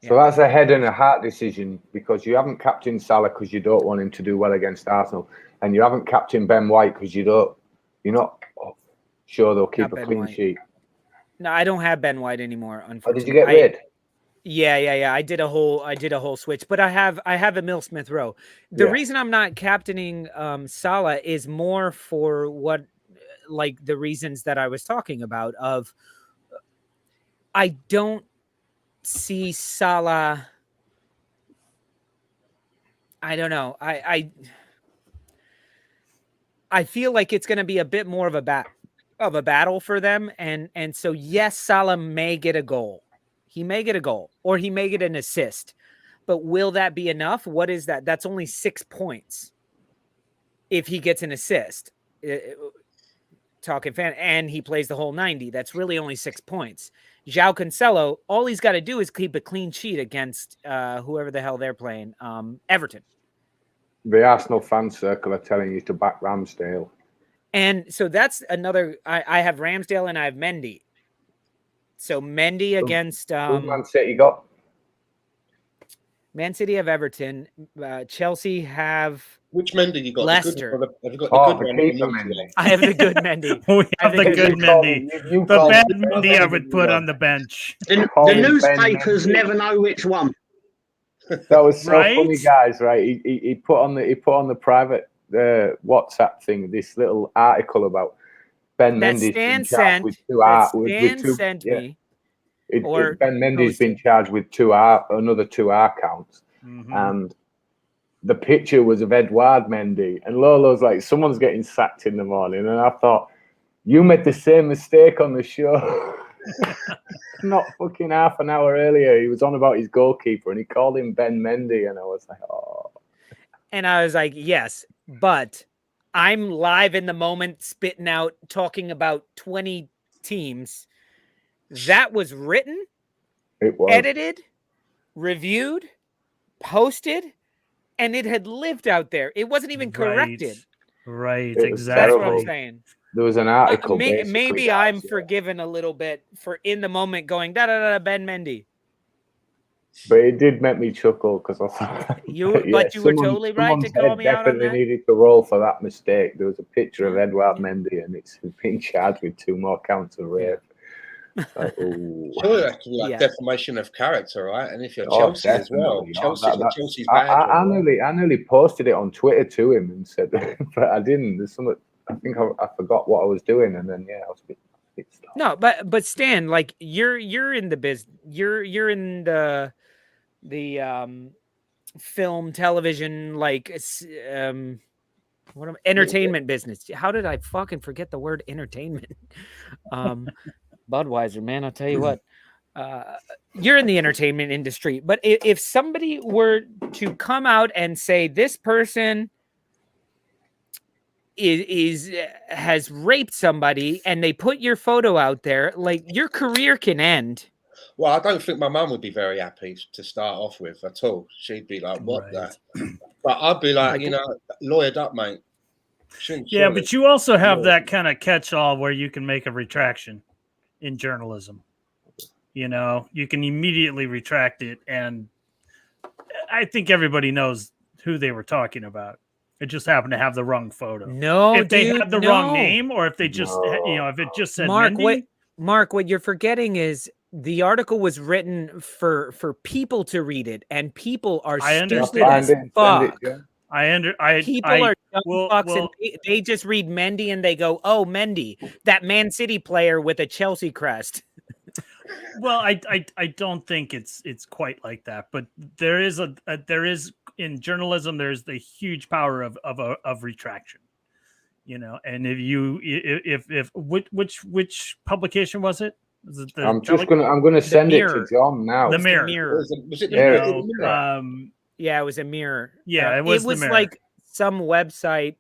that's a head and a heart decision because you haven't captained Salah because you don't want him to do well against Arsenal, and you haven't captained Ben White because you're not sure they'll keep a clean sheet. No, I don't have Ben White anymore. Unfortunately, did you get rid? Yeah. I did a whole switch, but I have Emil Smith Rowe. The reason I'm not captaining Salah is more for what, like the reasons that I was talking about. Of I don't see Salah. I don't know. I feel like it's going to be a bit more of a battle for them, and so yes, Salah may get a goal. He may get a goal, or he may get an assist, but will that be enough? What is that? That's only 6 points if he gets an assist. Talking fan, and he plays the whole 90. That's really only 6 points. João Cancelo, all he's got to do is keep a clean sheet against whoever the hell they're playing, Everton. The Arsenal fan circle are telling you to back Ramsdale. And so that's another. I have Ramsdale and I have Mendy. So Mendy against Man City got. Man City have Everton. Chelsea have. Which Mendy you got? Leicester. Have you got the good one? Mendy. I have the good Mendy. We have the good Mendy. The bad Mendy I would put on the bench. The newspapers never know which one. That was so funny, guys. Right? He put on the private WhatsApp thing this little article about Ben Mendy's been charged with Ben Mendy's been charged with another 2 counts, and the picture was of Edouard Mendy, and Lolo's like, someone's getting sacked in the morning, and I thought, you made the same mistake on the show. Not fucking half an hour earlier, he was on about his goalkeeper, and he called him Ben Mendy, and I was like, oh. And I was like, yes, but I'm live in the moment, spitting out, talking about 20 teams. That was written, edited, reviewed, posted, and it had lived out there. It wasn't even corrected. Right, exactly. That's what I'm saying. There was an article. Maybe I'm forgiven a little bit for in the moment going Ben Mendy. But it did make me chuckle because I thought you were totally right to call me out on that. Definitely needed to roll for that mistake. There was a picture of Edouard Mendy, and it's been charged with 2 more counts of rape. Like, surely that could be like defamation of character, right? And if you're Chelsea as well, Chelsea's bad. I nearly posted it on Twitter to him and said, but I didn't. There's something. I think I forgot what I was doing, and then I was a bit. No, but Stan, like you're in the business. You're in the film, television, like entertainment business. How did I fucking forget the word entertainment? Budweiser, man, I'll tell you what. You're in the entertainment industry, but if somebody were to come out and say this person has raped somebody and they put your photo out there, like your career can end. Well, I don't think my mum would be very happy to start off with at all. She'd be like, "What the?" But I'd be like, lawyered up, mate. Yeah, but you also have that kind of catch-all where you can make a retraction in journalism. You know, you can immediately retract it, and I think everybody knows who they were talking about. It just happened to have the wrong photo. No, if they had the wrong name, or if they just, if it just said Mendy. Mark, what you're forgetting is the article was written for people to read it, and people are stupid as fuck. People are dumb fucks, and they just read Mendy and they go, "Oh, Mendy, that Man City player with a Chelsea crest." Well, I don't think it's quite like that, but there is in journalism there's the huge power of retraction, you know. And if which publication was it? Was it the I'm gonna send it to John now. The Mirror. Was it yeah, it was a Mirror. Yeah, it was like some website.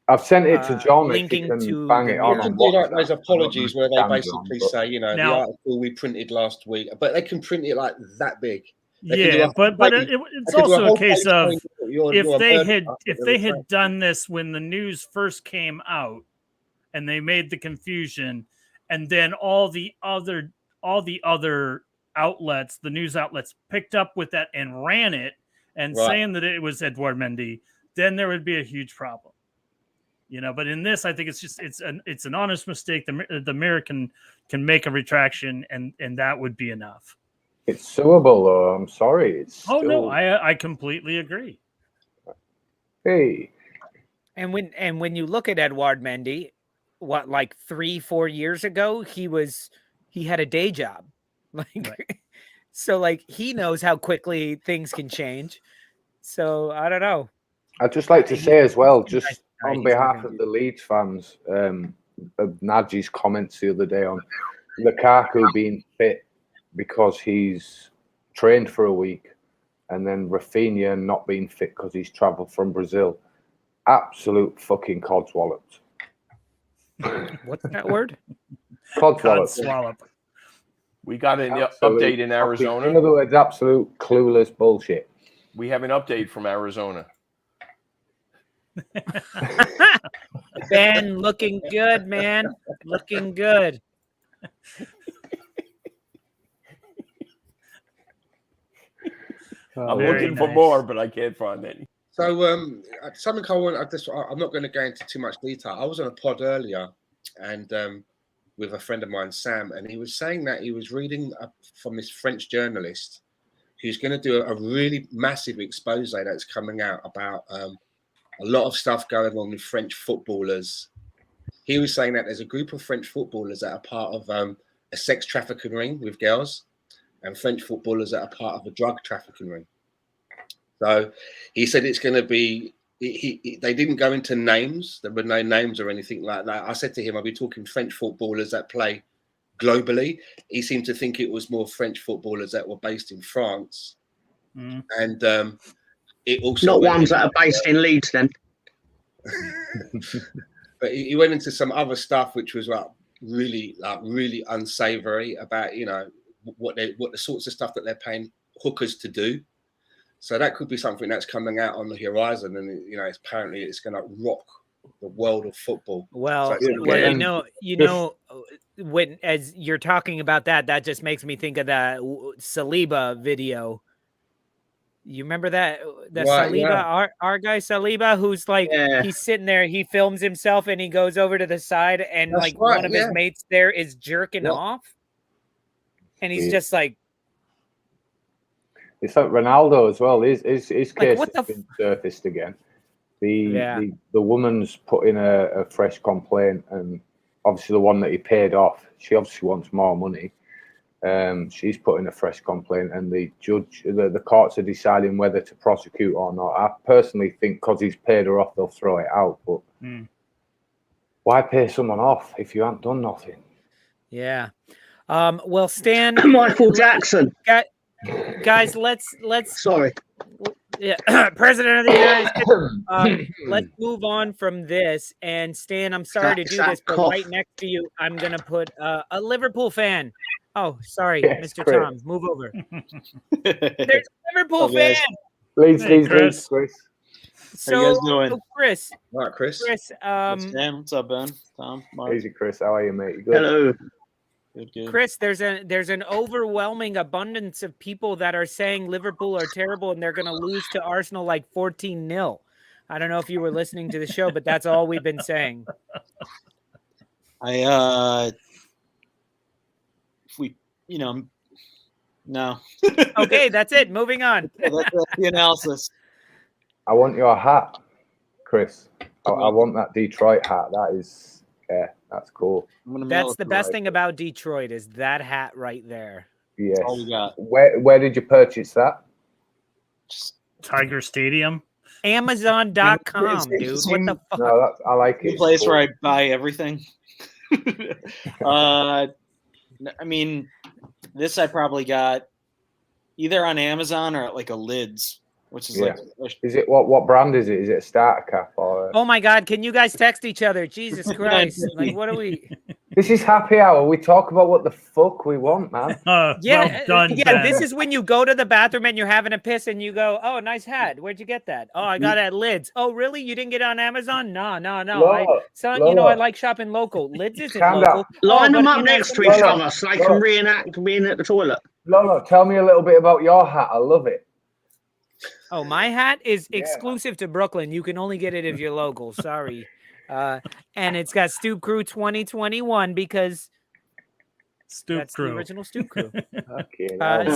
I've sent it to John. Linking to bang it on. Do like those apologies where they basically say, the article we printed last week, but they can print it like that big. But it's also a case of if they had done this when the news first came out, and they made the confusion, and then all the other outlets, the news outlets, picked up with that and ran it and saying that it was Edouard Mendy, then there would be a huge problem. You know, but in this, I think it's an honest mistake. The Mirror can make a retraction, and that would be enough. It's suable, though. I'm sorry. No, I completely agree. Hey, and when you look at Edouard Mendy, what, like 3-4 years ago, he had a day job, so like he knows how quickly things can change. So I don't know. I'd just like to say as well, just on behalf of the Leeds fans, Naji's comments the other day on Lukaku being fit because he's trained for a week, and then Rafinha not being fit because he's travelled from Brazil. Absolute fucking codswallop. What's that word? Codswallop. We got an update in Arizona. In other words, absolute clueless bullshit. We have an update from Arizona. Ben, looking good, man. Looking good. I'm looking for more, but I can't find any. So, something I want. I'm not going to go into too much detail. I was on a pod earlier, and with a friend of mine, Sam, and he was saying that he was reading from this French journalist who's going to do a really massive expose that's coming out about a lot of stuff going on with French footballers. He was saying that there's a group of French footballers that are part of a sex trafficking ring with girls, and French footballers that are part of a drug trafficking ring. So he said it's going to be, they didn't go into names. There were no names or anything like that. I said to him, I'll be talking French footballers that play globally. He seemed to think it was more French footballers that were based in France. Mm. And it also... Not ones that are based in Leeds then. But he went into some other stuff which was really unsavory about, what the sorts of stuff that they're paying hookers to do. So that could be something that's coming out on the horizon, and apparently it's going to rock the world of football. Well, so when as you're talking about that just makes me think of that Saliba video. You remember that Saliba, our guy Saliba, who's like he's sitting there, he films himself, and he goes over to the side, and one of his mates there is jerking off, and he's just like. It's like Ronaldo as well. His case has been surfaced again. The woman's put in a fresh complaint, and obviously the one that he paid off, she obviously wants more money. She's put in a fresh complaint, and the judge, the courts are deciding whether to prosecute or not. I personally think because he's paid her off, they'll throw it out. But why pay someone off if you haven't done nothing? Yeah. Well, Stan, Michael Jackson. Guys, let's. Sorry. Yeah, President of the United States. Let's move on from this. And Stan, I'm sorry to do this, but right next to you, I'm gonna put a Liverpool fan. Oh, sorry, Yes, Mr. Chris. Tom, move over. There's a Liverpool fan. Leeds, Chris. Chris. So, How you guys doing? Chris. All right, Chris. Chris, What's up, Ben? Tom, Mark. Easy, Chris. How are you, mate? You good? Hello. Good. Chris, there's an overwhelming abundance of people that are saying Liverpool are terrible and they're going to lose to Arsenal like 14-0. I don't know if you were listening to the show, but that's all we've been saying. If we, no. Okay, that's it. Moving on. That's the analysis. I want your hat, Chris. I want that Detroit hat. That is, that's cool. That's the best thing about Detroit is that hat right there. Yes. That's all we got. Where did you purchase that? Just Tiger Stadium. Amazon.com, dude. What the fuck? No, I like it. the place where I buy everything. I mean, this I probably got either on Amazon or at like a Lids, which is like. Is it what brand is it? Is it a starter cap or? Oh my God! Can you guys text each other? Jesus Christ! Like, what are we? This is happy hour. We talk about what the fuck we want, man. Yeah, well done, yeah. Ben. This is when you go to the bathroom and you're having a piss and you go, "Oh, nice hat. Where'd you get that? Oh, I got it at Lids. Oh, really? You didn't get it on Amazon? No. Lolo. I like shopping local. Lids isn't Calm local. Line them but, up next to each Lolo, other so they can reenact being at the toilet. Lolo, tell me a little bit about your hat. I love it. Oh, my hat is exclusive to Brooklyn. You can only get it if you're local. Sorry. And it's got Stoop Crew 2021 because that's the original Stoop Crew. Okay.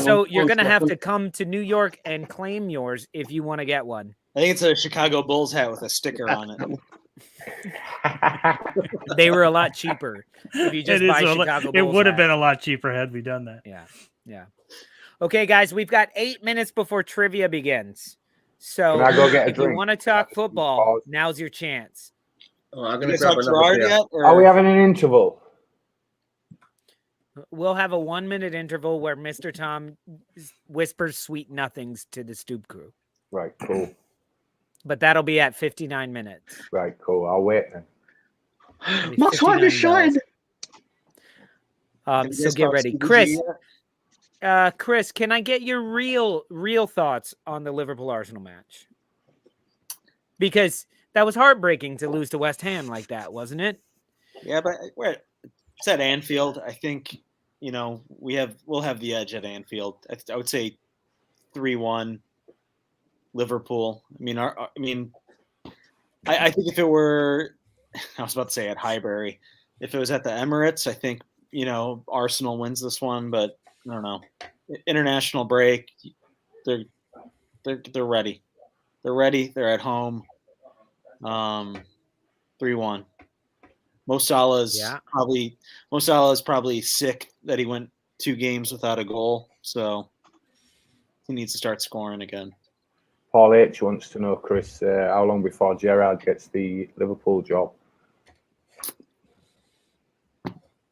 So you're going to have to come to New York and claim yours if you want to get one. I think it's a Chicago Bulls hat with a sticker on it. They were a lot cheaper. If you just buy Chicago Bulls it would have hat. been a lot cheaper had we done that. Yeah. Okay, guys, we've got 8 minutes before trivia begins. So Can I go get a if drink? you want to talk football, now's your chance. Oh, I'm You going to guys grab saw another Gerard beer. yet? Or? Are we having an interval? We'll have a 1 minute interval where Mr. Tom whispers sweet nothings to the Stoop Crew. Right, cool. But that'll be at 59 minutes. Right, cool. I'll wait then. My time to shine. So get ready. Chris, can I get your real thoughts on the Liverpool-Arsenal match? Because that was heartbreaking to lose to West Ham like that, wasn't it? Yeah, but it's at Anfield. I think we'll have the edge at Anfield. I would say 3-1 Liverpool. I think if it were, I was about to say at Highbury, if it was at the Emirates, I think Arsenal wins this one. But I don't know. International break, they're ready. They're ready. They're at home. 3-1. Mo Salah's probably sick that he went 2 games without a goal, so he needs to start scoring again. Paul H wants to know, Chris, how long before Gerrard gets the Liverpool job?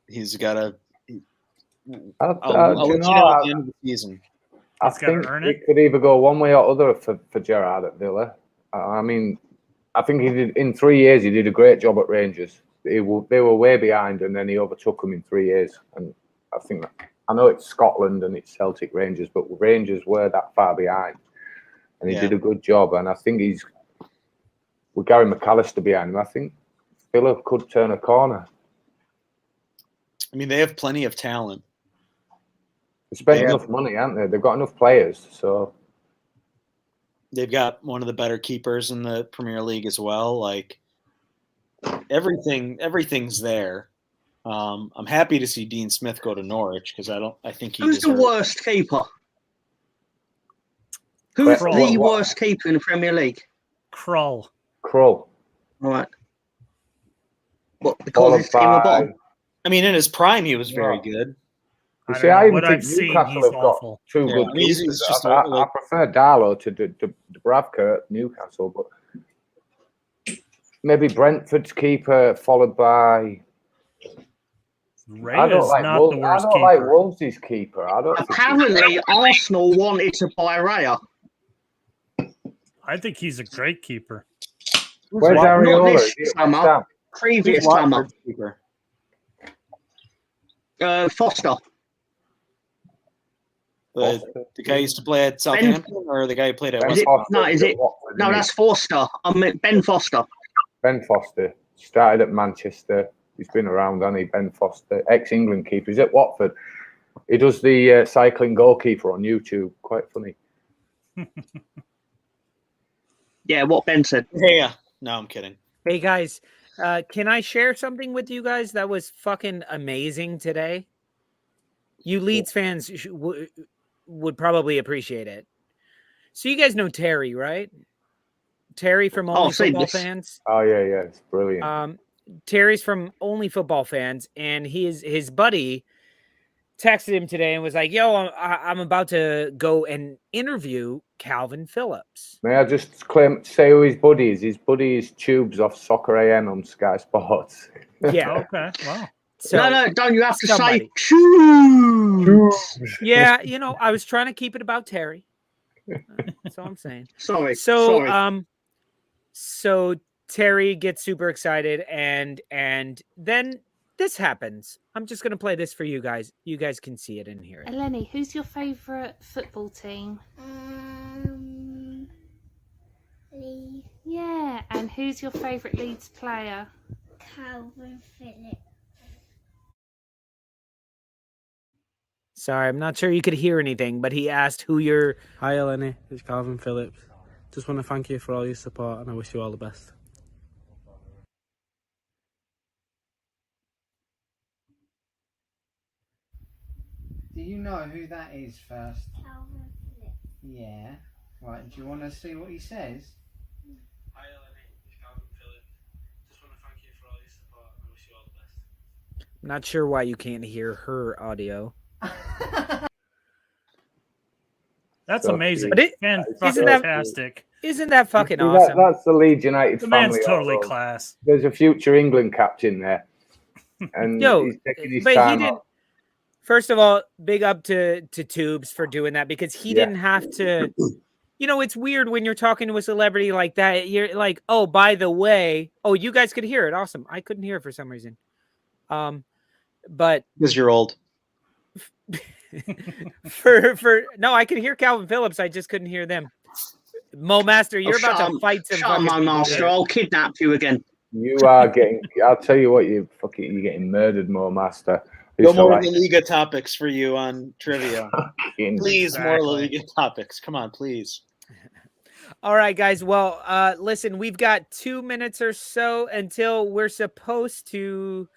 He's got to. I'll let you know at the end of the season. I think it could either go one way or other for Gerrard at Villa. I think he did in 3 years. He did a great job at Rangers. They were way behind, and then he overtook them in 3 years. And I know it's Scotland and it's Celtic Rangers, but Rangers were that far behind, and he did a good job. And I think with Gary McAllister behind him, I think Villa could turn a corner. They have plenty of talent. They spent enough money, haven't they? They've got enough players, so. They've got one of the better keepers in the Premier League as well. Like everything's there. I'm happy to see Dean Smith go to Norwich because I think Who's the worst keeper? Who's the worst keeper in the Premier League? Krull. Right. What? Because his team are bottom. In his prime, he was very good. You see, I even think I've seen, Newcastle he's have got awful. 2 good keepers. I prefer Darlow to Dubravka at Newcastle, but maybe Brentford's keeper followed by. I don't like Wolves' keeper. Apparently, Arsenal wanted to buy Raya. I think he's a great keeper. Where's Not Areola? this Is he at summer. West Ham? Previous Who's summer. Watford's keeper? Foster. The guy who used to play at Southampton, or the guy who played at Ben West Is it, Ham? Foster no, is was at it? Watford, No, isn't he? that's Forster. I mean Ben Foster. Ben Foster. Started at Manchester. He's been around, hasn't he? Ben Foster, ex-England keeper. He's at Watford. He does the cycling goalkeeper on YouTube. Quite funny. Yeah, what Ben said. Yeah. No, I'm kidding. Hey guys, can I share something with you guys that was fucking amazing today? You Leeds fans would probably appreciate it. So you guys know Terry, right? Terry from Only I've seen Football this. Fans. Oh yeah, it's brilliant. Terry's from Only Football Fans, and his buddy texted him today and was like, "Yo, I'm about to go and interview Calvin Phillips." May I just say who his buddy is? His buddy is Tubes off Soccer AM on Sky Sports. Yeah. Okay. Wow. So, no, don't you have to somebody. say Tubes? Yeah, you know, I was trying to keep it about Terry. That's all I'm saying. Sorry. So Terry gets super excited, and then this happens. I'm just gonna play this for you guys. You guys can see it and hear it. Eleni, who's your favourite football team? Leeds. Yeah, and who's your favourite Leeds player? Calvin Phillips. Sorry, I'm not sure you could hear anything, but he asked who your... Hi Eleni, it's Calvin Phillips. Just want to thank you for all your support and I wish you all the best. Do you know who that is first? Calvin Phillips. Yeah. Right, do you want to see what he says? Hi Eleni, it's Calvin Phillips. Just want to thank you for all your support and I wish you all the best. I'm not sure why you can't hear her audio. That's So amazing. But Fantastic. Isn't that fucking See, awesome? That's the Leeds United The family. man's totally although class. There's a future England captain there, and Yo, he's taking his but he time didn't. off. First of all, big up to Tubes for doing that, because he Yeah. didn't have to. You know, it's weird when you're talking to a celebrity like that. You're like, oh, by the way, oh, you guys could hear it. Awesome. I couldn't hear it for some reason. But Because you're old. for no, I could hear Calvin Phillips. I just couldn't hear them. Mo Master, you're about to fight some. Shut up, fucking Mo people Master. here. I'll kidnap you again. You are getting. I'll tell you what. You're getting murdered, Mo Master. No It's more all right. La Liga topics for you on trivia. Please, more La Exactly. Liga topics. Come on, please. All right, guys. Well, listen, we've got 2 minutes or so until we're supposed to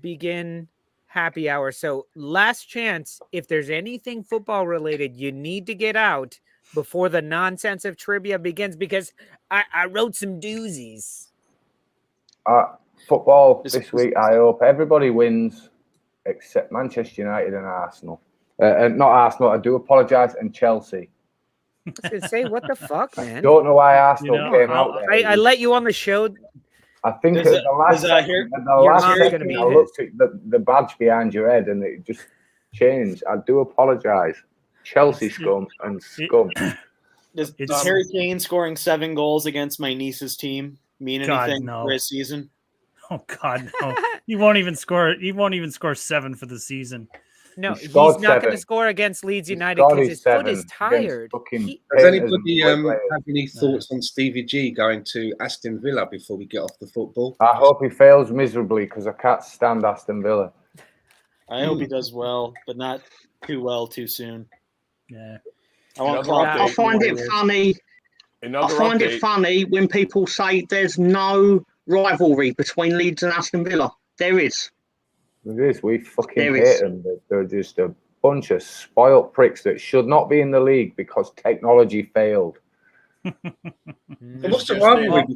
begin happy hour. So last chance, if there's anything football related you need to get out before the nonsense of trivia begins, because I wrote some doozies. Football this week. I hope everybody wins except Manchester United and Arsenal. Not Arsenal. I do apologise. And Chelsea. I was gonna say, what the fuck, man? Don't know why Arsenal came out there. I let you on the show. I think at There's the last second, your I mom's gonna be looked at the badge behind your head and it just changed. I do apologise. Chelsea scum and scum. Does Harry Kane scoring 7 goals against my niece's team mean God, anything no. for his season? Oh God, no! He won't even score. He won't even score 7 for the season. No, He he's scored not going 7. to score against Leeds United scored because his his foot 7 is against tired. fucking Does anybody have any thoughts on Stevie G going to Aston Villa before we get off the football? I hope he fails miserably because I can't stand Aston Villa. I hope he does well, but not too well too soon. Yeah. I find it funny. I find it funny when people say there's no rivalry between Leeds and Aston Villa. There is. It is. We fucking There hate is. them. They're just a bunch of spoilt pricks that should not be in the league because technology failed. What's the rivalry?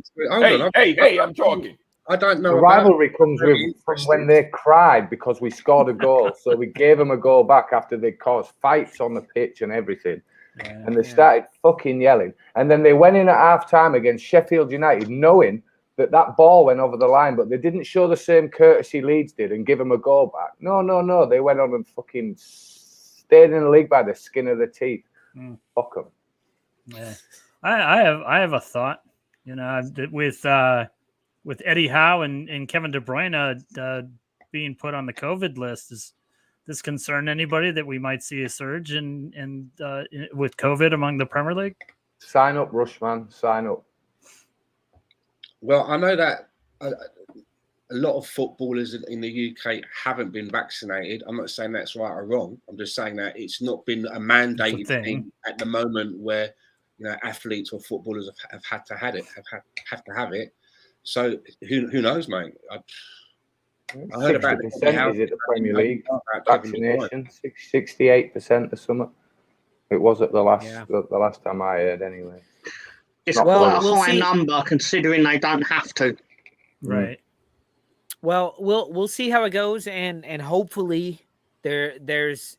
Hey, I'm talking. I don't know. The rivalry comes from when they cried because we scored a goal. So we gave them a goal back after they caused fights on the pitch and everything. And they started fucking yelling. And then they went in at half time against Sheffield United knowing that ball went over the line, but they didn't show the same courtesy Leeds did and give them a goal back. No. They went on and fucking stayed in the league by the skin of their teeth. Fuck them. Yeah. I have a thought. You know, with Eddie Howe and Kevin De Bruyne being put on the COVID list, is this concern anybody that we might see a surge in with COVID among the Premier League? Sign up, Rushman. Sign up. Well, I know that a lot of footballers in the UK haven't been vaccinated. I'm not saying that's right or wrong. I'm just saying that it's not been a mandated thing at the moment where, you know, athletes or footballers have had to have it. So who knows, mate? I heard about 60% is it the Premier League vaccination? 68% or something. It was at the last time I heard, anyway. It's quite a high number considering they don't have to. Right. Well, we'll see how it goes, and hopefully it's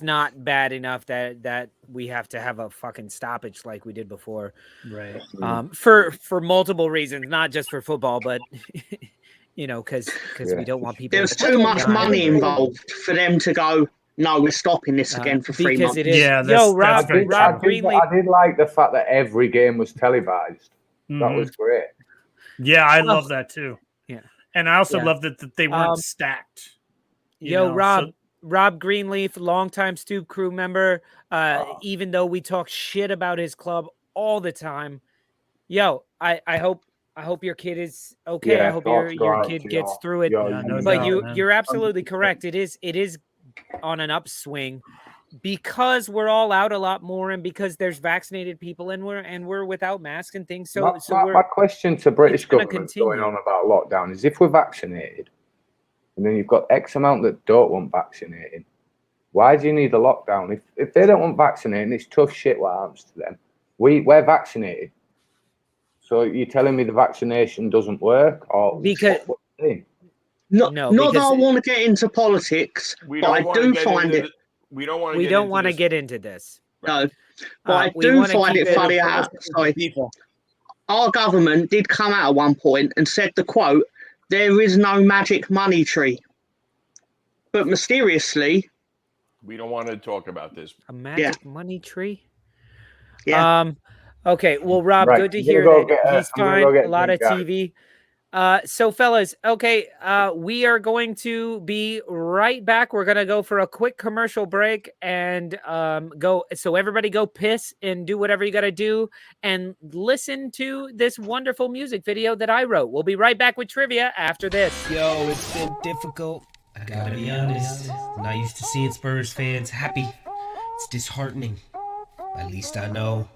not bad enough that we have to have a fucking stoppage like we did before. Right. For multiple reasons, not just for football, but you know, because we don't want people. There's too much money involved for them to go, no, we're stopping this again for 3 months. It is. Yeah, Rob Greenleaf. I did like the fact that every game was televised. That was great. Yeah, I love that too. Yeah, and I also love that they weren't stacked. Rob Greenleaf, longtime Stoop crew member. Even though we talk shit about his club all the time, I hope your kid is okay. I hope your kid gets through it. But you're absolutely correct. It is on an upswing because we're all out a lot more, and because there's vaccinated people, and we're without masks and things. So my question to British government going on about lockdown is, if we're vaccinated, and then you've got X amount that don't want vaccinating, why do you need a lockdown? If they don't want vaccinating, it's tough shit what happens to them. We're vaccinated. So you're telling me the vaccination doesn't work? Or because not that I want to get into politics, but I do find it. We don't want to. We don't want to get into this. No, but I do find it funny how our government did come out at one point and said the quote, "There is no magic money tree," but mysteriously, we don't want to talk about this. A magic money tree. Yeah. Okay. Well, Rob, good to hear that he's fine. A lot of TV. So fellas, okay, we are going to be right back. We're going to go for a quick commercial break and go. So everybody go piss and do whatever you got to do and listen to this wonderful music video that I wrote. We'll be right back with trivia after this. Yo, it's been difficult. I gotta be honest. Not used to seeing Spurs fans happy. It's disheartening. At least I know.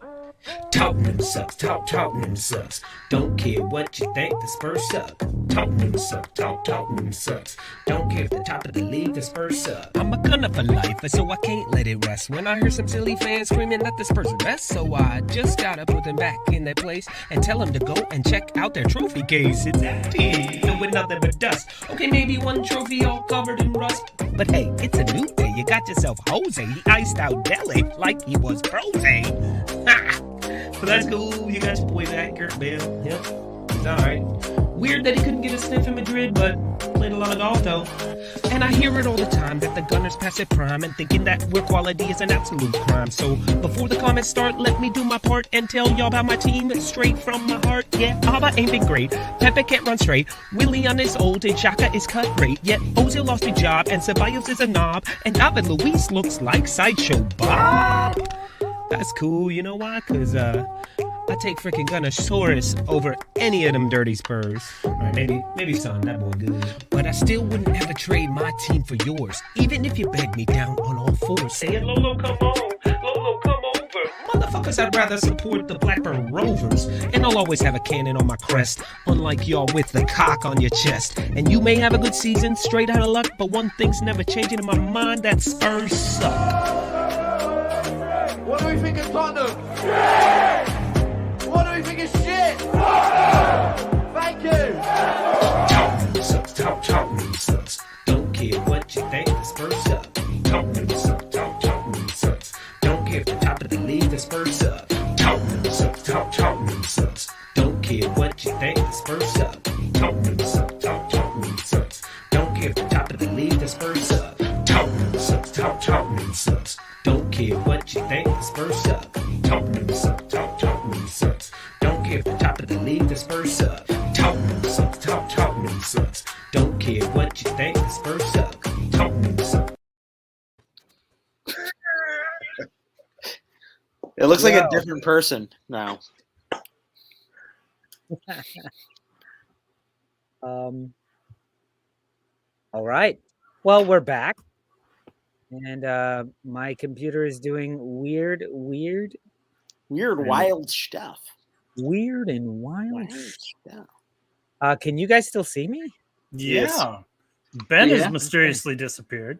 Tottenham sucks, Tottenham sucks. Don't care what you think, the Spurs suck. Tottenham sucks, Tottenham sucks. Don't care if the top of the league, the Spurs suck. I'm a gunner for life, so I can't let it rest. When I hear some silly fans screaming that the Spurs are best, so I just gotta put them back in their place and tell them to go and check out their trophy case. It's empty, filled with nothing but dust. Okay, maybe one trophy all covered in rust, but hey, it's a new day. You got yourself Jose, he iced out Dele like he was frozen. Ha! But that's cool. You got your boy back, Kurt Bale. Yep, he's all right. Weird that he couldn't get a sniff in Madrid, but played a lot of golf though. And I hear it all the time that the Gunners pass at prime and thinking that we're quality is an absolute crime. So before the comments start, let me do my part and tell y'all about my team straight from my heart. Yeah, Alba ain't been great. Pepe can't run straight. Willian is old and Xhaka is cut rate. Yet Ozil lost his job and Ceballos is a knob. And David Luiz looks like Sideshow Bob. That's cool. You know why? Because I take freaking Gunnersaurus over any of them dirty Spurs. Or maybe some, that boy good. But I still wouldn't ever trade my team for yours, even if you begged me down on all fours. Saying, Lolo, come on. Lolo, come over. Motherfuckers, I'd rather support the Blackburn Rovers. And I'll always have a cannon on my crest, unlike y'all with the cock on your chest. And you may have a good season, straight out of luck, but one thing's never changing in my mind, that Spurs suck. What do we think of Tottenham? Shit! What do we think of shit? Thank you! Tottenham sucks, Tottenham sucks. Don't care what you think, the Spurs suck. Tottenham sucks, Tottenham sucks. Don't care if the top of the league, the Spurs suck. Tottenham sucks, Tottenham sucks. Don't care what you think, the Spurs suck. Tottenham sucks, Tottenham sucks. Don't care if the top of the league, the Spurs suck. Tottenham sucks, Tottenham sucks. Don't care what you think, the Spurs suck. Tottenham sucks. It looks like a different person now. All right. Well, we're back. And my computer is doing weird, wild stuff. Weird and wild stuff. Can you guys still see me? Yeah. Yes. Ben has mysteriously disappeared.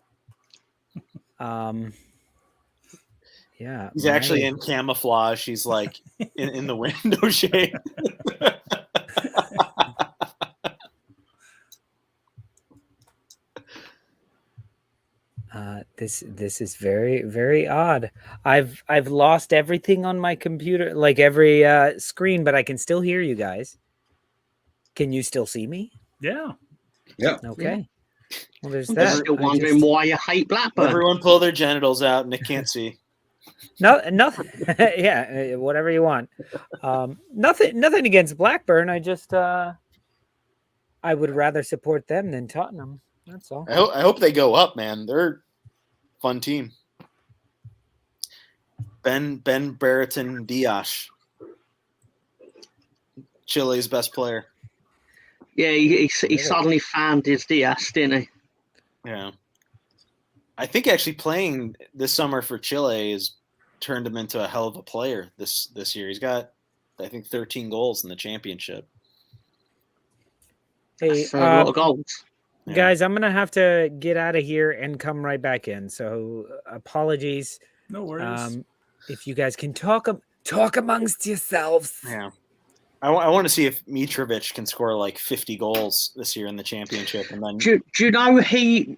Yeah. He's actually in camouflage. He's like in the window shade. This is very, very odd. I've lost everything on my computer, like every screen, but I can still hear you guys. Can you still see me? Yeah. Yeah. Okay. Well, there's I'm that. still wondering why you hate Blackburn. Everyone pull their genitals out. Nick can't see. No. Yeah, whatever you want. Nothing against Blackburn. I just I would rather support them than Tottenham. That's all. I hope they go up, man. They're a fun team. Ben Brereton Dias, Chile's best player. Yeah, he suddenly found his Diaz, didn't he? Yeah. I think actually playing this summer for Chile has turned him into a hell of a player this year. He's got, I think, 13 goals in the championship. Hey, That's a lot of goals. Guys, I'm gonna have to get out of here and come right back in. So apologies. No worries. If you guys can talk amongst yourselves. Yeah. I want to see if Mitrovic can score like 50 goals this year in the championship, and then Do you know he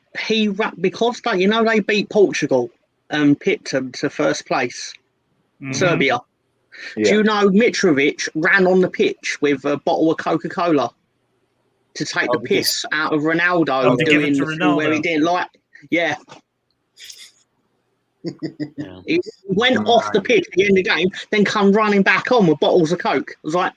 because they beat Portugal and picked them to first place, Serbia. Yeah. Do you know Mitrovic ran on the pitch with a bottle of Coca-Cola to take the piss out of Ronaldo doing the thing where he didn't like? Yeah. He went off the pitch at the end of the game, then come running back on with bottles of Coke. I was like,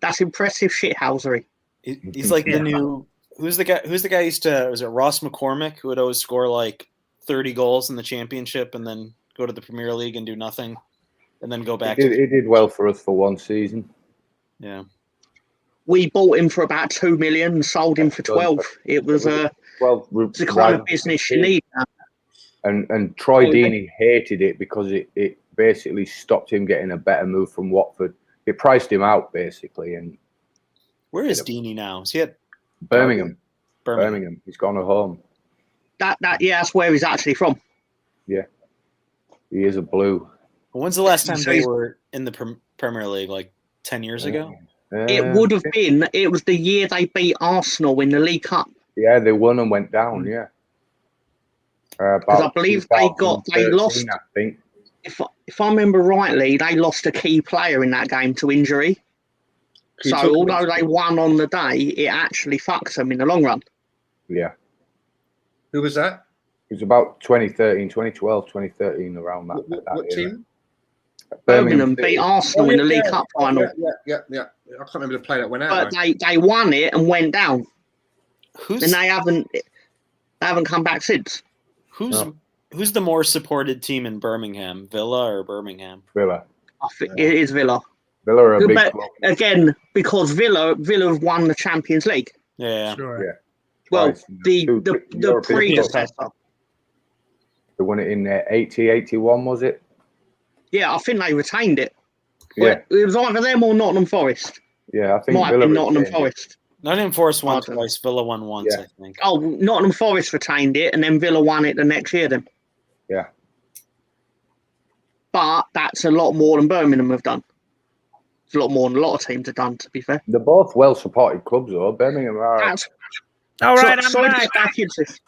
that's impressive shithousery. He's like the new who's the guy who used to, was it Ross McCormick, who would always score like 30 goals in the championship and then go to the Premier League and do nothing and then go back. He did well for us for one season. Yeah. We bought him for about 2 million and sold him for 12. It was it's the kind of business you need. And Troy Deeney hated it because it basically stopped him getting a better move from Watford. It priced him out basically. And where is Deeney now? Is he at Birmingham? Birmingham. He's gone home. That's where he's actually from. Yeah, he is a Blue. When's the last time they were in the Premier League? Like 10 years ago? It would have been. It was the year they beat Arsenal in the League Cup. Yeah, they won and went down. Yeah, because I believe they lost. I think. If I remember rightly, they lost a key player in that game to injury. So although they won on the day, it actually fucks them in the long run. Yeah. Who was that? It was about 2013, 2012, 2013, around that. What team? Birmingham beat Arsenal in the League Cup final. Yeah. I can't remember the play that went out. But they won it and went down. And they haven't come back since. Who's the more supported team in Birmingham, Villa or Birmingham? Villa. I think it is Villa. Villa are a big club. Again, because Villa have won the Champions League. Yeah. Sure. Yeah. Well, the predecessor. They won it in 80, 81, was it? Yeah, I think they retained it. Yeah. It was either them or Nottingham Forest. Yeah, I think Might have been Nottingham Forest. Nottingham Forest won twice. Villa won once, I think. Oh, Nottingham Forest retained it, and then Villa won it the next year. Then. Yeah. But that's a lot more than Birmingham have done. It's a lot more than a lot of teams have done, to be fair. They're both well-supported clubs, though. Birmingham are. All right, sorry to get back into this.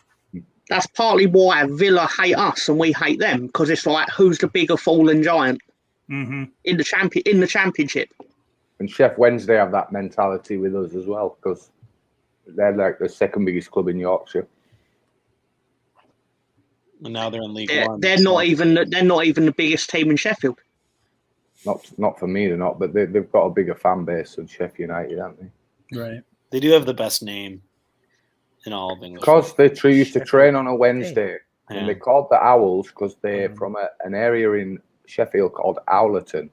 That's partly why Villa hate us and we hate them, because it's like, who's the bigger fallen giant in the championship? And Sheff Wednesday have that mentality with us as well, because they're like the second biggest club in Yorkshire. And now they're in League One. They're not even the biggest team in Sheffield. Not for me, they're not, but they've got a bigger fan base than Sheffield United, haven't they? Right. They do have the best name in all of English. Because they used to train on a Wednesday, and they called the Owls because they're from an area in Sheffield called Owlerton.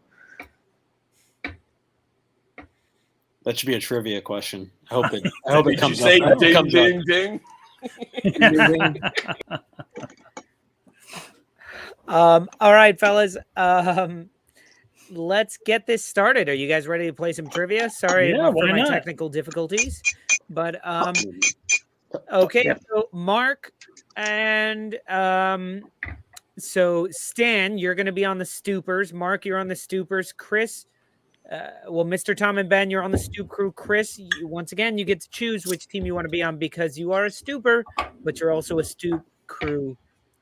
That should be a trivia question. I hope it Did you comes say up. ding, ding, ding? All right, fellas. Let's get this started. Are you guys ready to play some trivia? Sorry Yeah, for why my not? technical difficulties, but okay. Yep. So Mark and so Stan, you're going to be on the Stoopers. Mark, you're on the Stoopers. Chris, well, Mr. Tom and Ben, you're on the Stoop crew. Chris, once again, you get to choose which team you want to be on because you are a Stooper, but you're also a Stoop crew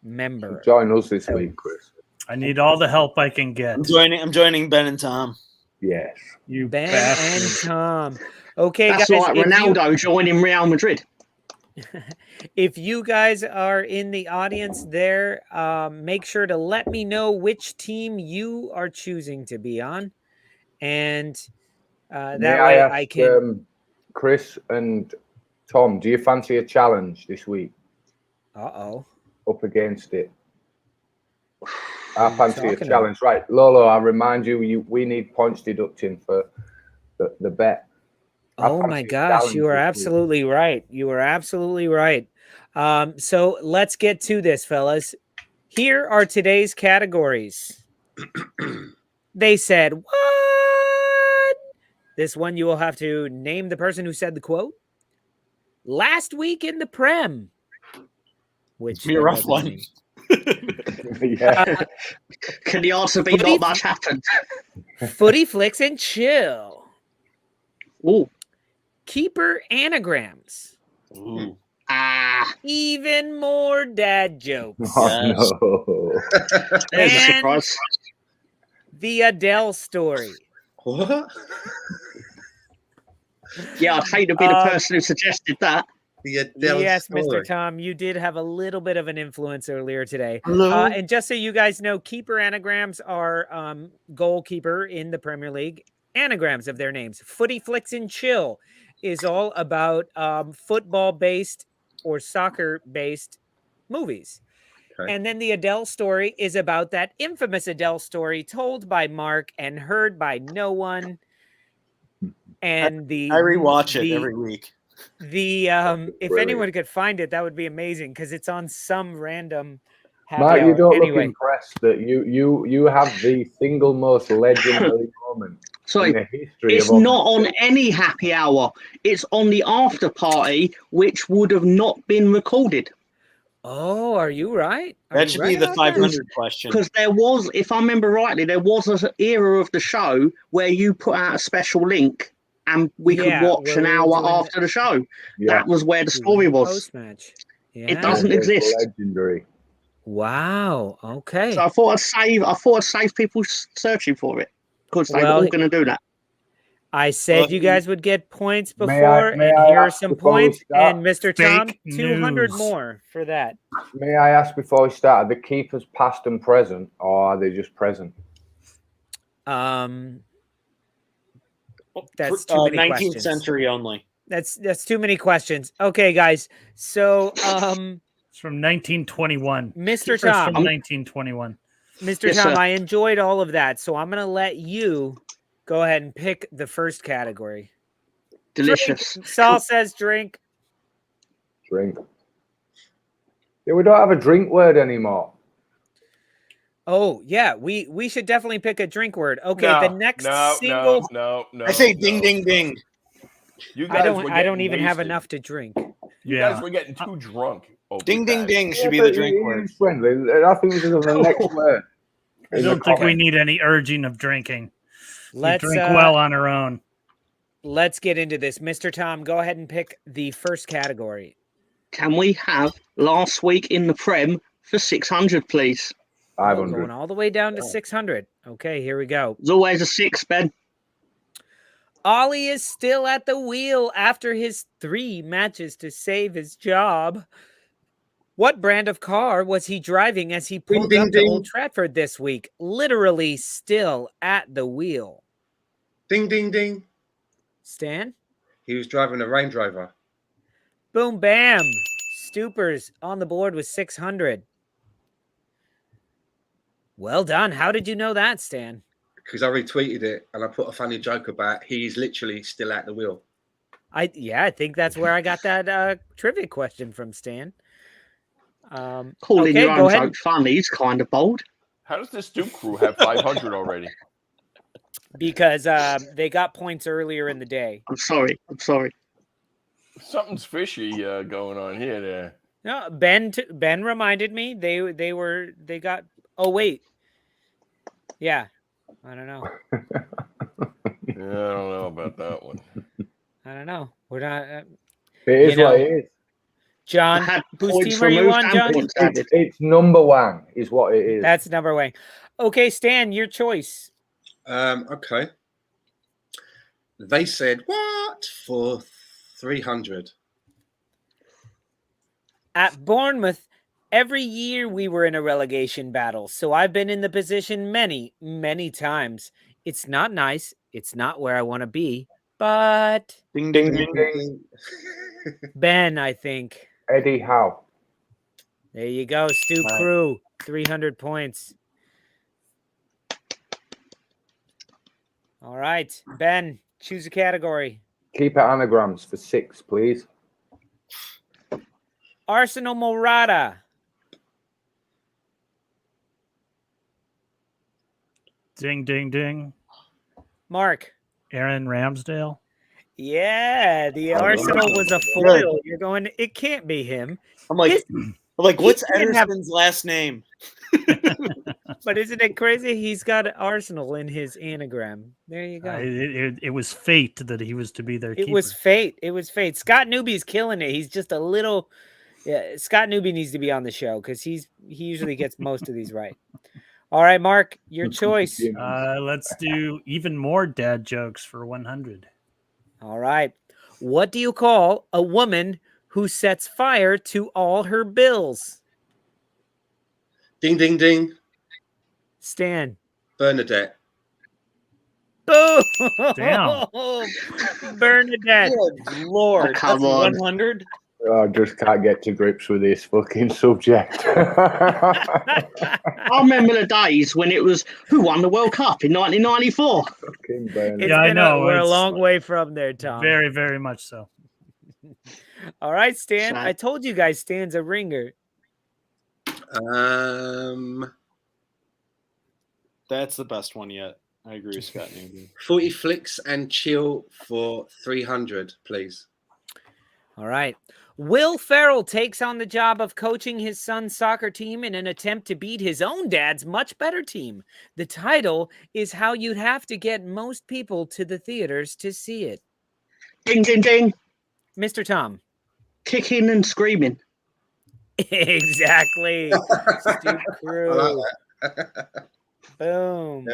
member. Join us this week, Chris. I need all the help I can get. I'm joining Ben and Tom. Yes. You Ben bastard. and Tom. Okay, That's guys. like Ronaldo joining Real Madrid. If you guys are in the audience there, make sure to let me know which team you are choosing to be on. And that way I can... Chris and Tom, do you fancy a challenge this week? Uh-oh. Up against it. I fancy a challenge. Right, Lolo, I remind you, we need points deducting for the bet. Oh my gosh, you are absolutely right. You are absolutely right. So let's get to this, fellas. Here are today's categories. They said, what? This one you will have to name the person who said the quote. Last week in the Prem. Which be a rough one. Yeah. Can the answer be not much happened? Footy flicks and chill. Ooh. Keeper anagrams. Ooh. Even more dad jokes. Oh, no. There's a surprise. The Adele story. What? Yeah, I'd hate to be the person who suggested that. The Adele yes, story. Mr. Tom, you did have a little bit of an influence earlier today. Hello? And just so you guys know, keeper anagrams are goalkeeper in the Premier League. Anagrams of their names. Footy Flicks and Chill is all about football-based or soccer-based movies. Okay. And then the Adele story is about that infamous Adele story told by Mark and heard by no one. And I rewatch it every week. The if anyone could find it, that would be amazing because it's on some random happy Mark, you hour. don't Anyway. look impressed that you have the single most legendary moment Sorry, in the history it's of not on any happy hour. It's on the after party, which would have not been recorded. Oh, are you right? That should be the 500 question. Because there was, if I remember rightly, there was an era of the show where you put out a special link and we could watch an hour after the show. Yeah. That was where the story was. Post-match. Yeah. It doesn't exist. Legendary. Wow. Okay. So I thought I'd save people searching for it because they were all going to do that. I said you guys would get points May before, I and here are ask some before we points. start? And Mr. Tom, Fake 200 news. more for that. May I ask before we start, are the keepers past and present, or are they just present? That's too many 19th questions. century only. That's too many questions. Okay, guys. So, It's from 1921. Mr. Keepers Tom. from 1921. Mr. Yes, Tom, sir. I enjoyed all of that, so I'm going to let you go ahead and pick the first category. Delicious. Drink. Saul says drink. Drink. Yeah, we don't have a drink word anymore. Oh, yeah, we should definitely pick a drink word. Okay, No, the next no, single... No. I say ding, ding, ding. You guys were I don't getting even have wasted. enough to drink. You guys were getting too drunk. over Ding, ding, that. ding should be the drink word. Friendly. I think this is the next word. I don't think we need any urging of drinking. Let's We drink well on our own. Let's get into this. Mr. Tom, go ahead and pick the first category. Can we have last week in the Prem for 600, please? 500. Going all the way down to 600. Okay, here we go. There's always a 6, Ben. Ollie is still at the wheel after his 3 matches to save his job. What brand of car was he driving as he pulled Ding, up ding, to Old Trafford this week? Literally still at the wheel. Ding, ding, ding. Stan? He was driving a Range Rover. Boom, bam. Stoopers on the board with 600. Well done. How did you know that, Stan? Because I retweeted it and I put a funny joke about he's literally still at the wheel. I think that's where I got that trivia question from, Stan. Calling okay, your go own ahead. joke funny is kind of bold. How does the Stoop crew have 500 already? Because they got points earlier in the day. I'm sorry. Something's fishy going on here. There. No, Ben reminded me they got. Oh wait, yeah, I don't know. Yeah, I don't know about that one. I don't know. We're not. It is what it is. John, whose team are you on, John? It's number one, is what it is. That's number one. Okay, Stan, your choice. Okay. They said what for 300? At Bournemouth, every year we were in a relegation battle, so I've been in the position many, many times. It's not nice. It's not where I want to be, but Ding, ding, ding, ding. Ben, I think. Eddie Howe. There you go, Stoop Crew, 300 points. All right, Ben, choose a category. Keep it anagrams for 6, please. Arsenal Morata. Ding, ding, ding. Mark. Aaron Ramsdale. Yeah, the Arsenal was a foil. You're going, it can't be him. I'm like, what's Ederson's last name? But isn't it crazy? He's got Arsenal in his anagram. There you go. It was fate that he was to be their keeper. It was fate. It was fate. Scott Newby's killing it. He's just a little. Yeah, Scott Newby needs to be on the show because he usually gets most of these right. All right, Mark, your choice. Let's do even more dad jokes for 100. All right. What do you call a woman who sets fire to all her bills? Ding, ding, ding. Stan. Bernadette. Boom! Damn. Bernadette. Good Lord. Come on. 100? I just can't get to grips with this fucking subject. I remember the days when it was who won the World Cup in 1994. I know. We're a long way from there, Tom. Very, very much so. All right, Stan. I told you guys Stan's a ringer. That's the best one yet. I agree with Scott Newby. 40 flicks and chill for 300, please. All right. Will Ferrell takes on the job of coaching his son's soccer team in an attempt to beat his own dad's much better team. The title is How You'd Have to Get Most People to the Theaters to See It. Ding, ding, ding. Mr. Tom. Kicking and screaming. Exactly. Stoop Crew. I like that. Boom.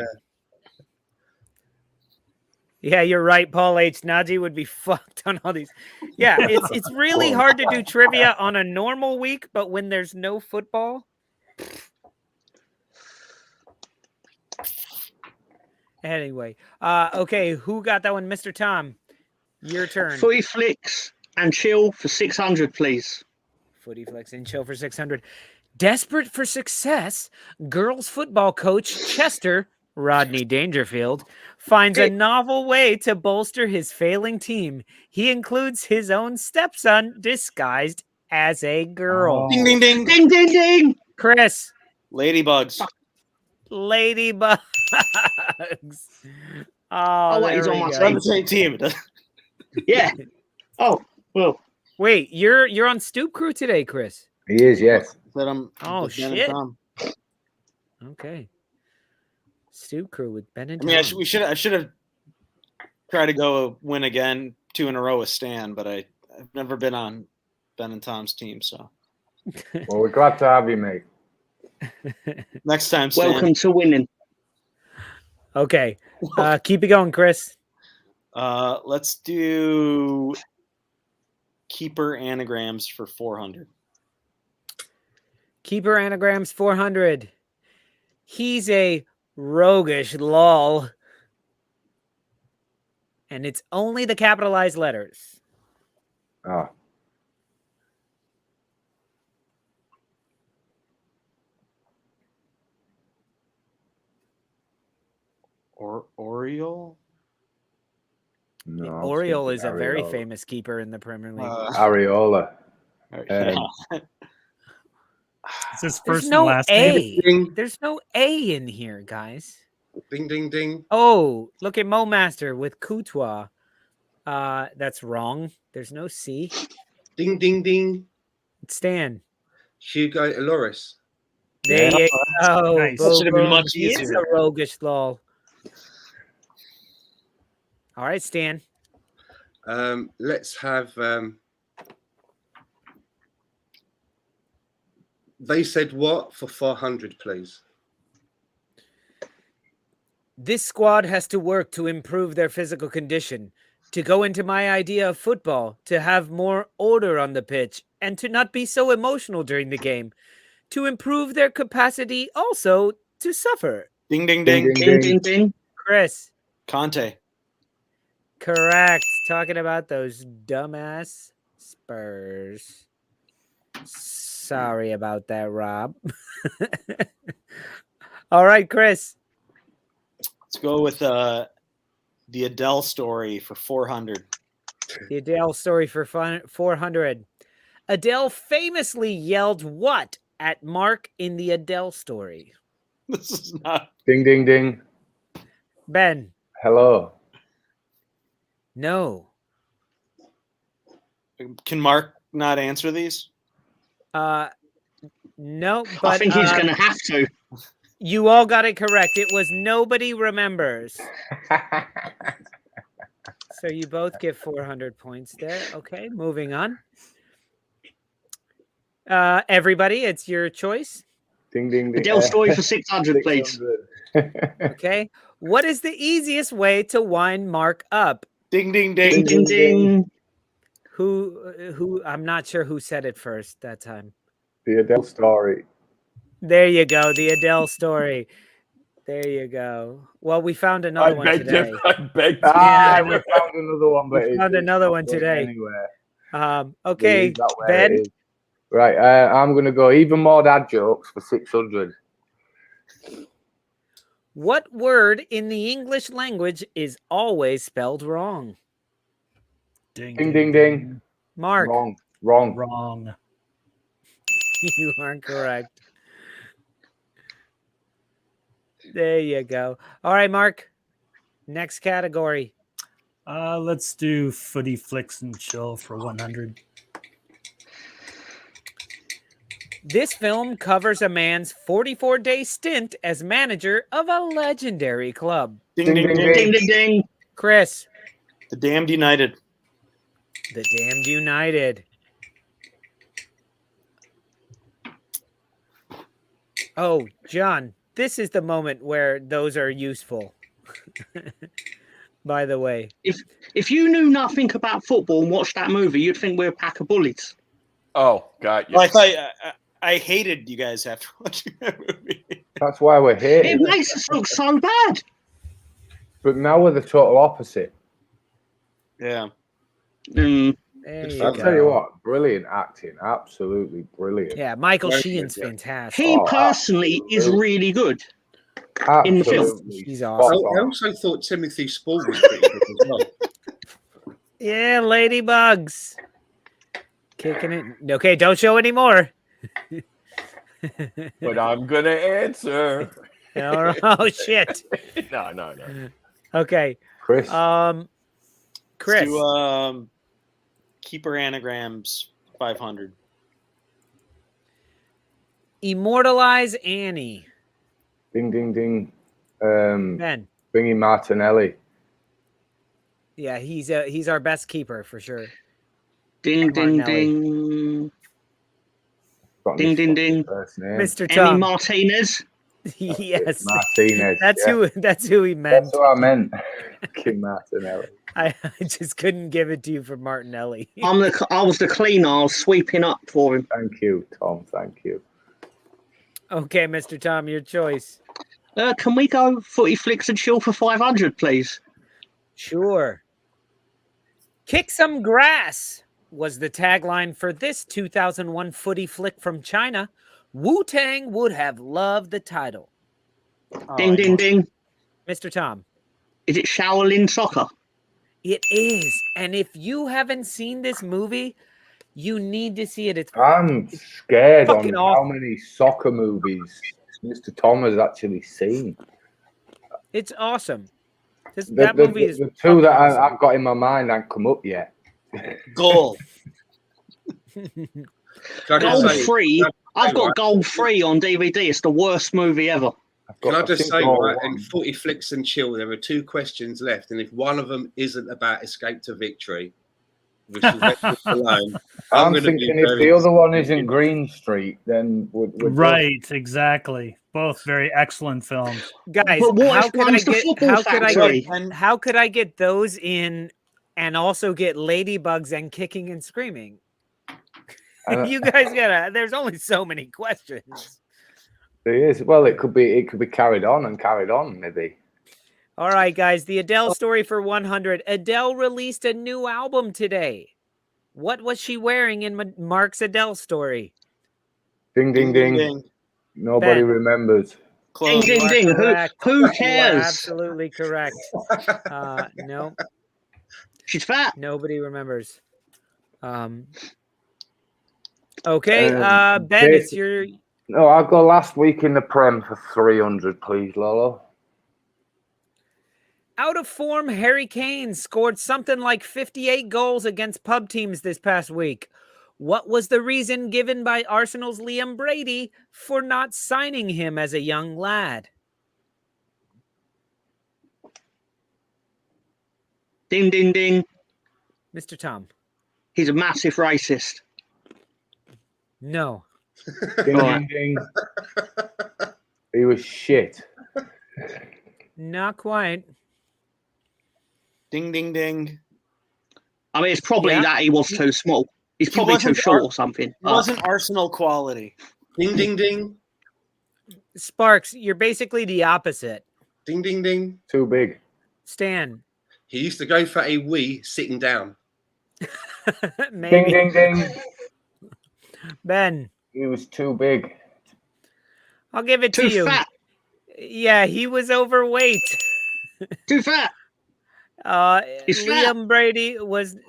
Yeah, you're right, Paul H. Najee would be fucked on all these. Yeah, it's really hard to do trivia on a normal week, but when there's no football. Anyway, okay, who got that one? Mr. Tom, your turn. 40 flicks and chill for 600, please. Footy flicks and chill for 600. Desperate for success, girls football coach Chester Rodney Dangerfield finds a novel way to bolster his failing team. He includes his own stepson disguised as a girl. Ding, ding, ding. Ding, ding, ding. Chris. Ladybugs. Ladybugs. Oh, wait, he's on my on the same team. Yeah. Oh, well. Wait, you're on Stoop Crew today, Chris. He is, yes. Oh, shit. Okay. Stoop Crew with Ben and Tom. I mean, I should have tried to go win again 2 in a row with Stan, but I've never been on Ben and Tom's team, so. Well, we're glad to have you, mate. Next time, Stan. Welcome to winning. Okay. Keep it going, Chris. Let's do keeper anagrams for 400. Keeper anagrams 400. He's a roguish lol. And it's only the capitalized letters. Oh. Oriole? No, Oriole is a very famous keeper in the Premier League. Areola. It's his There's first and no last A. name. There's no A in here, guys. Ding, ding, ding. Oh, look at Mo Master with Courtois. That's wrong. There's no C. Ding, ding, ding. Stan. Hugo Lloris. There you go. Nice. That should have been Boom. much He is easier. a roguish lol. All right, Stan. Let's have. They said what for 400, please? This squad has to work to improve their physical condition, to go into my idea of football, to have more order on the pitch, and to not be so emotional during the game, to improve their capacity also to suffer. Ding, ding, ding. Ding, ding, ding. Chris. Conte. Correct. Talking about those dumbass Spurs. Sorry about that, Rob. All right, Chris. Let's go with the Adele story for 400. The Adele story for 400. Adele famously yelled what at Mark in the Adele story? This is not. Ding, ding, ding. Ben. Hello. No. Can Mark not answer these? No, but I think he's going to have to. You all got it correct. It was nobody remembers. So you both get 400 points there. Okay, moving on. Everybody, it's your choice. Ding, ding, ding. Adele story for 600, please. Okay. What is the easiest way to wind Mark up? Ding, ding, ding. Ding, ding, ding. Who? I'm not sure who said it first that time. The Adele story. There you go. The Adele story. There you go. Well, we found another one today. I beg to we found another one, but we found another one today. Anywhere. Okay, Ben. Right, I'm going to go even more dad jokes for 600. What word in the English language is always spelled wrong? Ding, Ding, ding, ding. Mark. Wrong. You aren't correct. There you go. All right, Mark. Next category. Let's do footy flicks and chill for 100. This film covers a man's 44-day stint as manager of a legendary club. Ding, ding, ding. Ding, ding, ding. Chris. The Damned United. The Damned United. Oh, John, this is the moment where those are useful. By the way. If you knew nothing about football and watched that movie, you'd think we're a pack of bullies. Oh, got you. Well, I thought I hated you guys after watching that movie. That's why we're here. It makes us look so bad. But now we're the total opposite. Yeah. I'll tell you what, brilliant acting, absolutely brilliant. Yeah, Michael Sheen's fantastic. He personally is really good in the film. He's awesome. I also thought Timothy Spall was pretty good as well. Yeah, ladybugs. Kicking it. Okay, don't show anymore. But I'm gonna answer. Oh shit. No. Okay. Chris. Chris. Let's do, keeper anagrams 500. Immortalize Annie. Ding, ding, ding. Ben. Bringing Martinelli. Yeah, he's our best keeper for sure. Ding, ding, ding. Ding, ding, ding. Mr. Emi Tom. Martinez. Yes. Martinez. That's who he meant. That's what I meant. King Martinelli. I just couldn't give it to you for Martinelli. I was the cleaner. I was sweeping up for him. Thank you, Tom. Thank you. Okay, Mr. Tom, your choice. Can we go footy flicks and chill for 500, please? Sure. Kick some grass was the tagline for this 2001 footy flick from China. Wu-Tang would have loved the title. Ding, ding, ding. Mr. Tom. Is it Shaolin Soccer? It is. And if you haven't seen this movie, you need to see it. I'm scared on fucking how awesome. many soccer movies Mr. Tom has actually seen. It's awesome. The That movie is the two that awesome. I've got in my mind haven't come up yet. Goal. Goal 3. I've got Goal 3 on DVD. It's the worst movie ever. Can I just say, right, in 40 Flicks and Chill, there are 2 questions left, and if one of them isn't about Escape to Victory, which is alone, I'm gonna thinking be if very the other one isn't Green Street, then we're Right, exactly. Both very excellent films. Guys, But what how if could I one's the get Football Factory? how could I get those in and also get Ladybugs and Kicking and Screaming? You guys gotta. There's only so many questions. There is. Well, it could be carried on, maybe. All right, guys. The Adele story for 100. Adele released a new album today. What was she wearing in Mark's Adele story? Ding, ding, ding. Nobody remembers. Ding, ding, ding. Who cares? You are absolutely correct. No. She's fat. Nobody remembers. Okay, Ben, it's your... No, I'll go last week in the Prem for 300, please, Lolo. Out of form, Harry Kane scored something like 58 goals against pub teams this past week. What was the reason given by Arsenal's Liam Brady for not signing him as a young lad? Ding, ding, ding. Mr. Tom. He's a massive racist. No. Ding, ding, ding. He was shit. Not quite. Ding, ding, ding. I mean, it's probably that he was too small. He's probably too short or something. It wasn't Arsenal quality. Ding, ding, ding. Sparks, you're basically the opposite. Ding, ding, ding. Too big. Stan. He used to go for a wee sitting down. Maybe. Ding, ding, ding. Ben. He was too big. I'll give it to you. Too fat. Yeah, he was overweight. Too fat. Liam Brady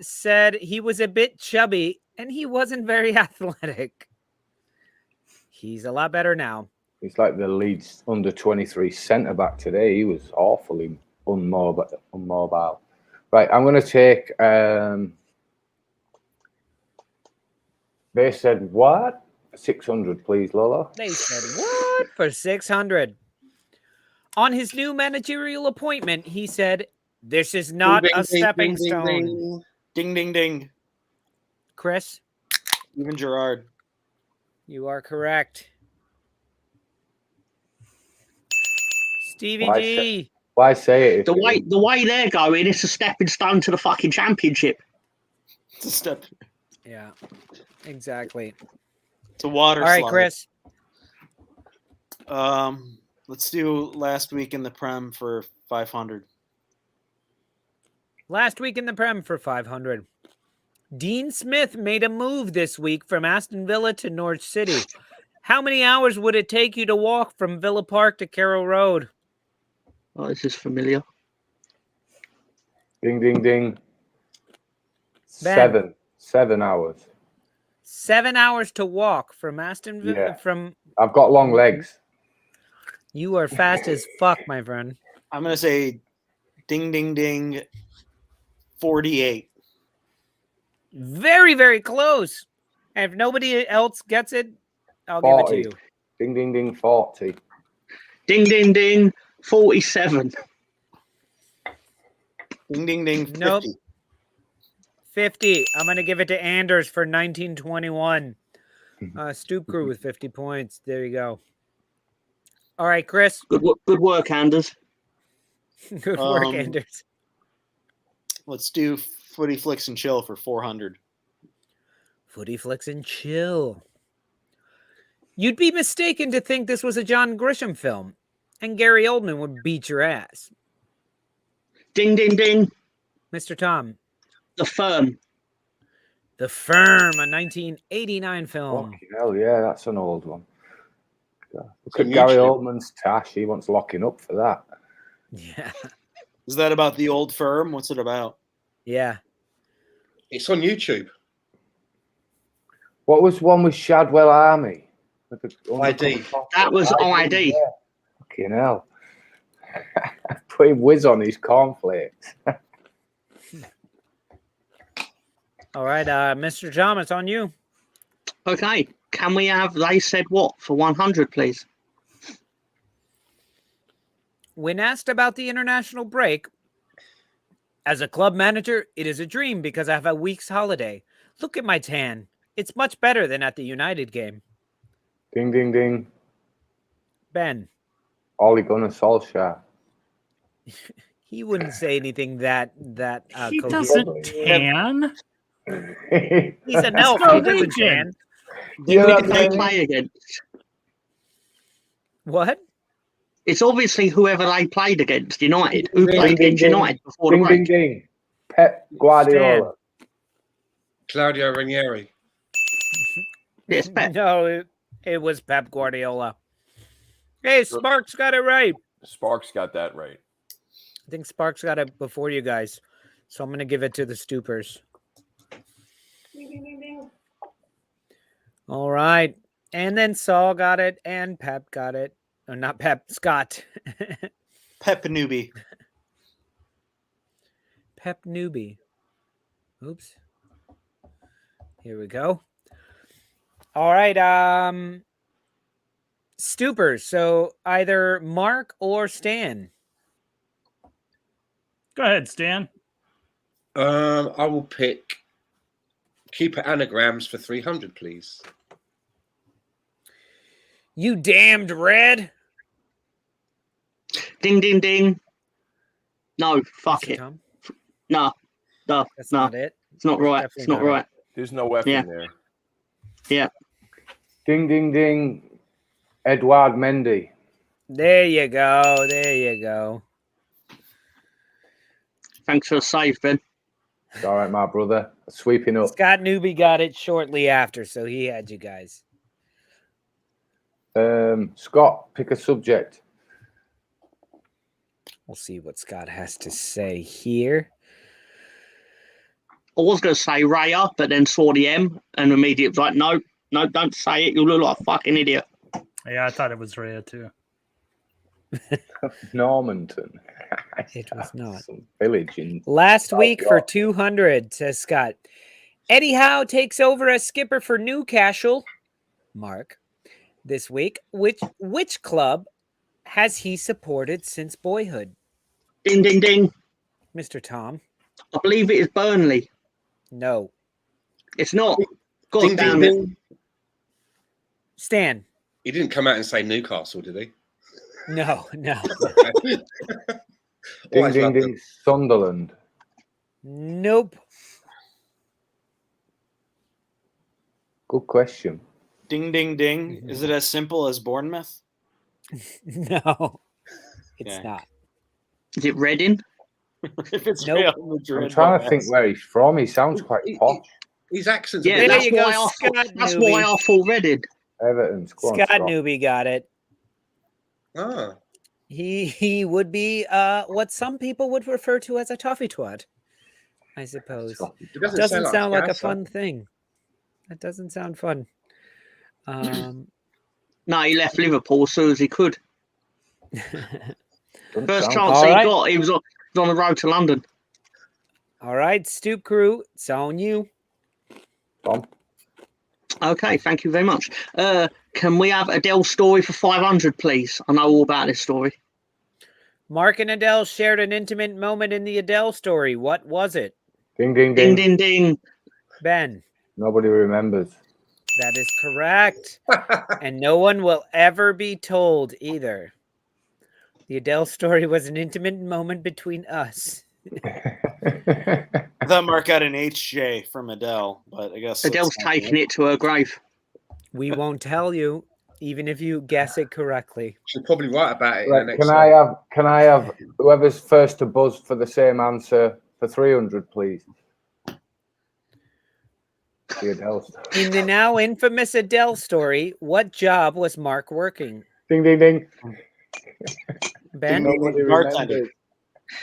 said he was a bit chubby and he wasn't very athletic. He's a lot better now. He's like the Leeds under-23 centre-back today. He was awfully unmobile. Right, I'm going to take... they said what? 600, please, Lolo. They said what? For 600. On his new managerial appointment, he said, "This is not a stepping stone." Ding, ding, ding. Chris? Steven Gerrard. You are correct. Stevie G. Why say it? The way they're going, it's a stepping stone to the fucking championship. It's a step. Yeah, exactly. It's a water All right, slide. Chris. Let's do last week in the Prem for 500. Last week in the Prem for 500. Dean Smith made a move this week from Aston Villa to Norwich City. How many hours would it take you to walk from Villa Park to Carroll Road? Oh, this is familiar. Ding, ding, ding. Ben. 7 hours. 7 hours to walk from Aston Villa. Yeah. From I've got long legs. You are fast as fuck, my friend. I'm going to say ding, ding, ding, 48. Very, very close. And if nobody else gets it, I'll 40. give it to you. Ding, ding, ding, 40. Ding, ding, ding, 47. Ding, ding, ding, 50. Nope. 50. I'm going to give it to Anders for 1921. Stoop Crew with 50 points. There you go. All right, Chris. Good work, Anders. Good work, Anders. Let's do Footy Flicks and Chill for 400. Footy Flicks and Chill. You'd be mistaken to think this was a John Grisham film, and Gary Oldman would beat your ass. Ding, ding, ding. Mr. Tom. The Firm. The Firm, a 1989 film. Fucking hell, yeah, that's an old one. Look at Gary Oldman's tash. He wants locking up for that. Yeah. Is that about the old firm? What's it about? Yeah. It's on YouTube. What was one with Shadwell Army? With the ID. That was ID. Yeah. Fucking hell. Put him whiz on his cornflakes. All right, Mr. Tom, it's on you. Okay. Can we have they said what for 100, please? When asked about the international break, as a club manager, it is a dream because I have a week's holiday. Look at my tan. It's much better than at the United game. Ding, ding, ding. Ben. Ole Gunnar Solskjaer. He wouldn't say anything that he coherent. doesn't tan. He's an elf. He doesn't tan. Who did they play against? What? It's obviously whoever they played against, United. Who played against United before the Ding, break? ding, ding. Pep Guardiola. Claudio Ranieri. Yes, Pep. No, it was Pep Guardiola. Hey, Sparks got it right. Sparks got that right. I think Sparks got it before you guys. So I'm going to give it to the Stoopers. All right. And then Saul got it and Pep got it. Oh, not Pep, Scott. Pep newbie. Pep newbie. Oops. Here we go. All right. Stoopers. So either Mark or Stan. Go ahead, Stan. I will pick keeper anagrams for 300, please. You damned red. Ding, ding, ding. No, fuck Mr. it. Tom? No, no, That's no. not it. It's not right. Definitely It's not not it. right. There's no F Yeah. in there. Yeah. Ding, ding, ding. Edouard Mendy. There you go. There you go. Thanks for the save, Ben. It's all right, my brother. Sweeping up. Scott Newby got it shortly after, so he had you guys. Scott, pick a subject. We'll see what Scott has to say here. I was going to say Raya, but then saw the M and immediately was like, no, don't say it. You look like a fucking idiot. Yeah, I thought it was Rhea too. Normanton. It was not. Some village in Last South week for York. 200, says Scott. Eddie Howe takes over as skipper for Newcastle. Mark. This week, which club has he supported since boyhood? Ding, ding, ding. Mr. Tom. I believe it is Burnley. No. It's not. God Ding, damn ding, it. ding. Stan. He didn't come out and say Newcastle, did he? No. Ding, ding, ding. Sunderland. Nope. Good question. Ding, ding, ding. Is it as simple as Bournemouth? No. It's Okay. not. Is it Reading? If it's Nope. Real I'm Madrid, trying to then think yes. where he's from. He sounds quite posh. His accent's Yeah, There that's you go, why I Scott thought. That's Newby. why I thought Reading. Everton's. Go on, Scott Scott. Newby got it. Ah, He would be what some people would refer to as a toffee twat, I suppose. it Doesn't sound like a Scouser. fun thing. That doesn't sound fun. No, he left Liverpool as soon as he could. Doesn't First sound- chance All he right. got, he was on the road to London. All right, Stoop Crew, it's on you. Tom. Okay, thank you very much. Can we have Adele's story for 500, please? I know all about this story. Mark and Adele shared an intimate moment in the Adele story. What was it? Ding, ding, Ding, ding. ding, ding. Ben, Nobody remembers. that is correct. And no one will ever be told either. The Adele story was an intimate moment between us. I thought Mark got an HJ from Adele, but I guess Adele's taking it to her grave. We won't tell you, even if you guess it correctly. She'll probably write about it in Right, the next can I have whoever's first to buzz for the same answer for 300, please? The Adele story. In the now infamous Adele story, what job was Mark working? Ding, ding, ding. Ben? Nobody Bartender.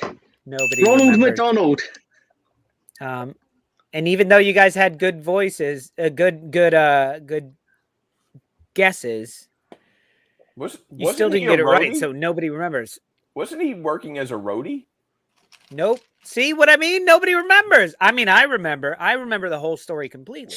remembers. Nobody Ronald remembers. McDonald. And even though you guys had good voices, good guesses, you still didn't get it right, so nobody remembers. Wasn't he working as a roadie? Nope. See what I mean? Nobody remembers. I mean, I remember. I remember the whole story completely.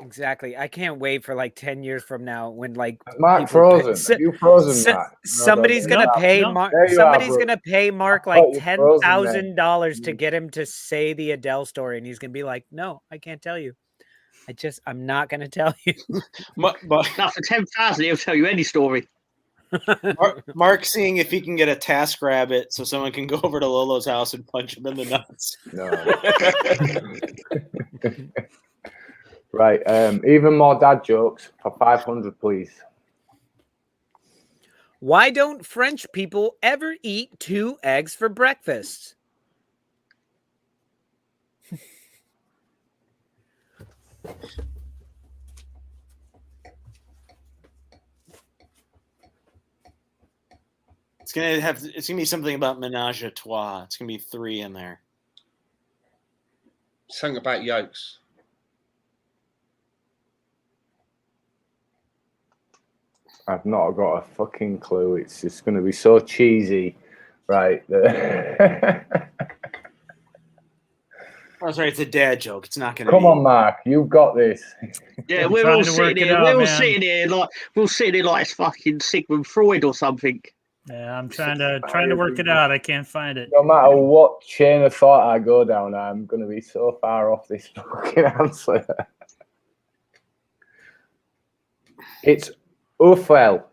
Exactly. I can't wait for like 10 years from now when like Mark frozen. You frozen, Mark. Somebody's gonna pay Mark. Somebody's gonna pay Mark like $10,000 to get him to say the Adele story, and he's gonna be like, "No, I can't tell you. I'm not gonna tell you." But for 10,000, he'll tell you any story. Mark seeing if he can get a task rabbit so someone can go over to Lolo's house and punch him in the nuts. No. Right. Even more dad jokes for 500, please. Why don't French people ever eat 2 eggs for breakfast? It's gonna be something about menage a trois. It's gonna be 3 in there. Something about yolks. I've not got a fucking clue. It's just going to be so cheesy, right? Oh, sorry, it's a dad joke. It's not going to. Come on, Mark, you've got this. Yeah, we're all sitting here. We're all sitting here like it's fucking Sigmund Freud or something. Yeah, I'm trying to work it out. I can't find it. No matter what chain of thought I go down, I'm going to be so far off this fucking answer. It's Uffel.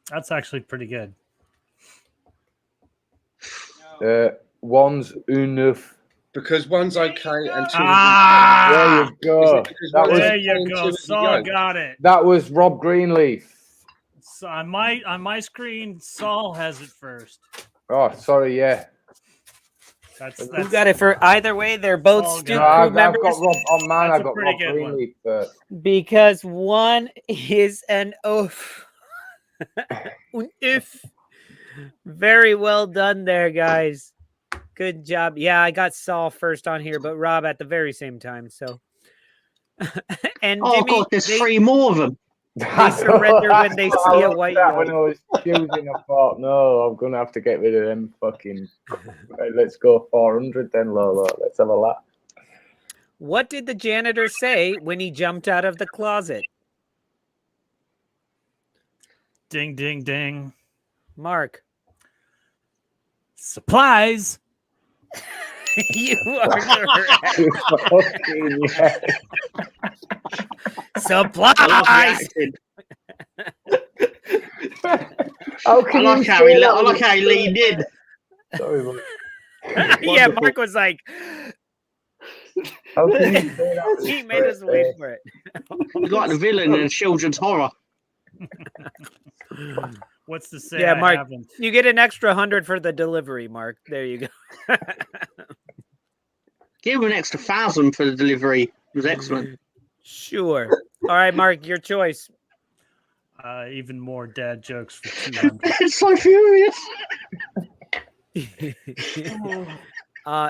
That's actually pretty good. One's enough. Because one's okay and 2 there you go. There you go. Saul got it. That was Rob Greenleaf. So on my screen, Saul has it first. Oh, sorry, yeah. That's Who got it for either way? They're both Stoop crew members. I've got Rob on mine. I've got Rob Greenleaf first. Because one is an oof. An oof. Very well done there, guys. Good job. Yeah, I got Saul first on here, but Rob at the very same time. So, and oh Jimmy, God, there's 3 more of them. They surrender when they see a white that when I was choosing, I thought, no, I'm going to have to get rid of them fucking... Right, let's go 400 then, Lolo. Let's have a laugh. What did the janitor say when he jumped out of the closet? Ding, ding, ding. Mark. Supplies. You are correct. Supplies. I like how he leaned in. Sorry, Mark. Yeah, Mark was like, how can you say that? He made us wait for it. He's like the villain in children's horror. What's to say? Yeah, Mark, you get an extra 100 for the delivery, Mark. There you go. Give him an extra 1,000 for the delivery. It was excellent. Sure. All right, Mark, your choice. Even more dad jokes for 200. It's so furious.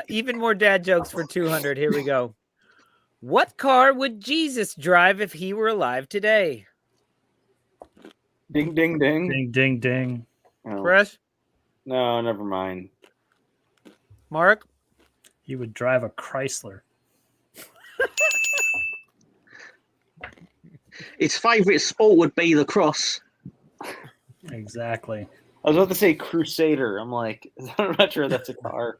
Even more dad jokes for 200. Here we go. What car would Jesus drive if he were alive today? Ding, ding, ding. Ding, ding, ding. Oh. Chris? No, never mind. Mark? He would drive a Chrysler. His favourite sport would be the cross. Exactly. I was about to say Crusader. I'm like, I'm not sure that's a car.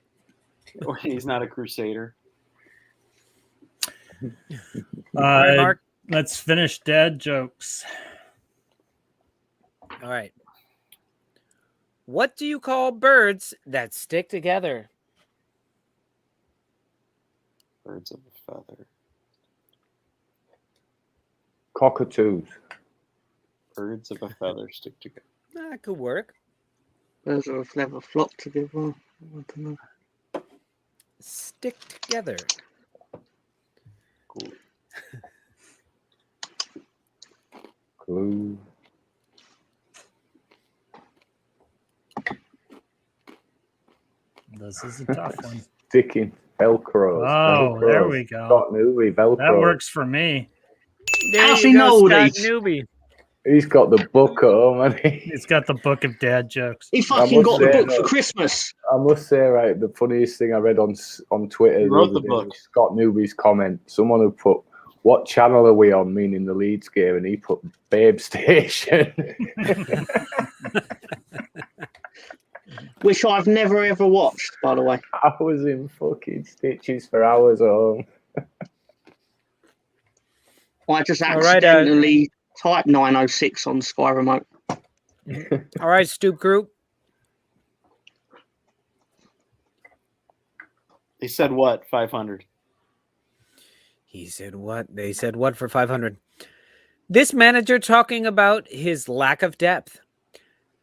Or he's not a Crusader. Mark? Let's finish dad jokes. All right. What do you call birds that stick together? Birds of a feather. Cockatoos. Birds of a feather stick together. That could work. Birds of a feather flock together. I don't know. Stick together. Cool. Clue. This is a tough one. Sticking Velcro. Oh, there we go. Scott Newby, Velcro. That works for me. There How's you he go, know all Scott these? Newby. He's got the book at home, hasn't he? He's got the book of dad jokes. He fucking got the say, book for Christmas. I must say, right, the funniest thing I read on Twitter He the wrote other the day book. was Scott Newby's comment. Someone who put, "What channel are we on?" meaning the Leeds game, and he put Babe Station. Which I've never ever watched, by the way. I was in fucking stitches for hours at home. I just All right, accidentally typed 906 on Sky Remote. All right, Stoop Group. They said what? 500. He said what? They said what for 500? This manager talking about his lack of depth.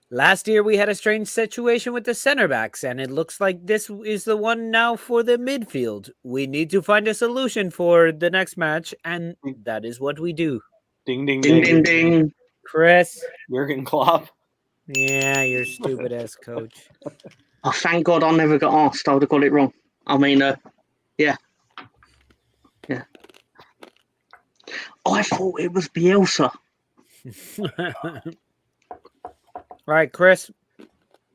Last year, we had a strange situation with the center backs, and it looks like this is the one now for the midfield. We need to find a solution for the next match, and that is what we do. Ding, ding, Ding, ding. ding, ding. Chris. Jurgen Klopp. Yeah, you're stupid ass coach. Oh, thank God I never got asked. I would have got it wrong. I mean, yeah. Yeah. I thought it was Bielsa. Right, Chris.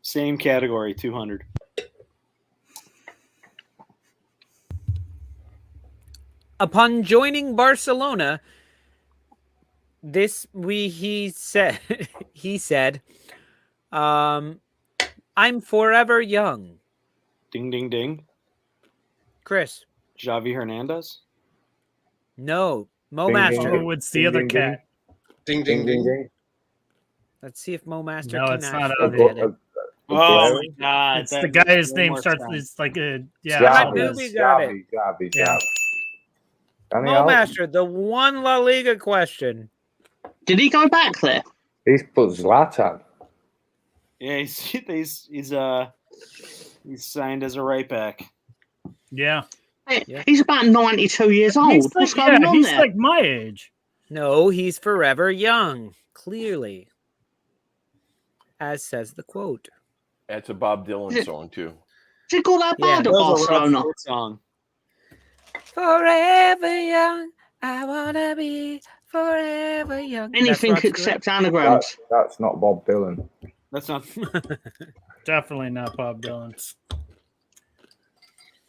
Same category, 200. Upon joining Barcelona, he said, I'm forever young. Ding, ding, ding. Chris. Xavi Hernandez. No, Mo Ding, ding, Master. ding. Oh, it's the other cat. Ding, ding, ding. Let's see if Mo Master No, can it's not actually Avi. get it. Oh my God! It's the guy whose name starts. It's like a Scott Newby got it. Yeah. Mo Master, the one La Liga question. Did he go back there? He's put Zlatan. Yeah, he's signed as a right back. Yeah. He's about 92 years old. What's going on he's there? like my age. No, he's forever young. Clearly. As says the quote. That's a Bob Dylan song, too. Did you call that bad at Barcelona? Song. Forever young, I wanna be forever young. Anything except anagrams. That's not Bob Dylan. That's not. Definitely not Bob Dylan.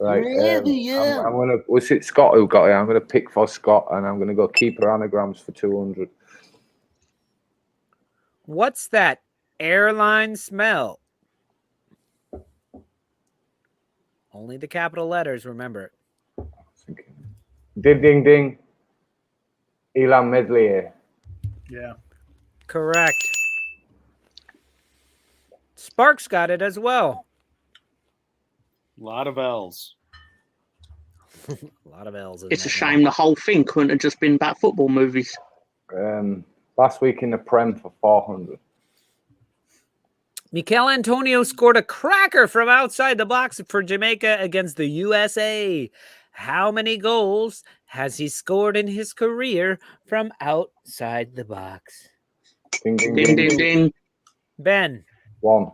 Right. I'm gonna. Was it Scott who got it? I'm gonna pick for Scott, and I'm gonna go keeper anagrams for 200. What's that airline smell? Only the capital letters, remember. Ding, ding, ding. Ilan Medlier. Yeah. Correct. Sparks got it as well. A lot of L's. A lot of L's. It's a shame the whole thing couldn't have just been about football movies. Last week in the Prem for 400. Mikel Antonio scored a cracker from outside the box for Jamaica against the USA. How many goals has he scored in his career from outside the box? Ding, ding, Ding, ding, ding. Ben. 1.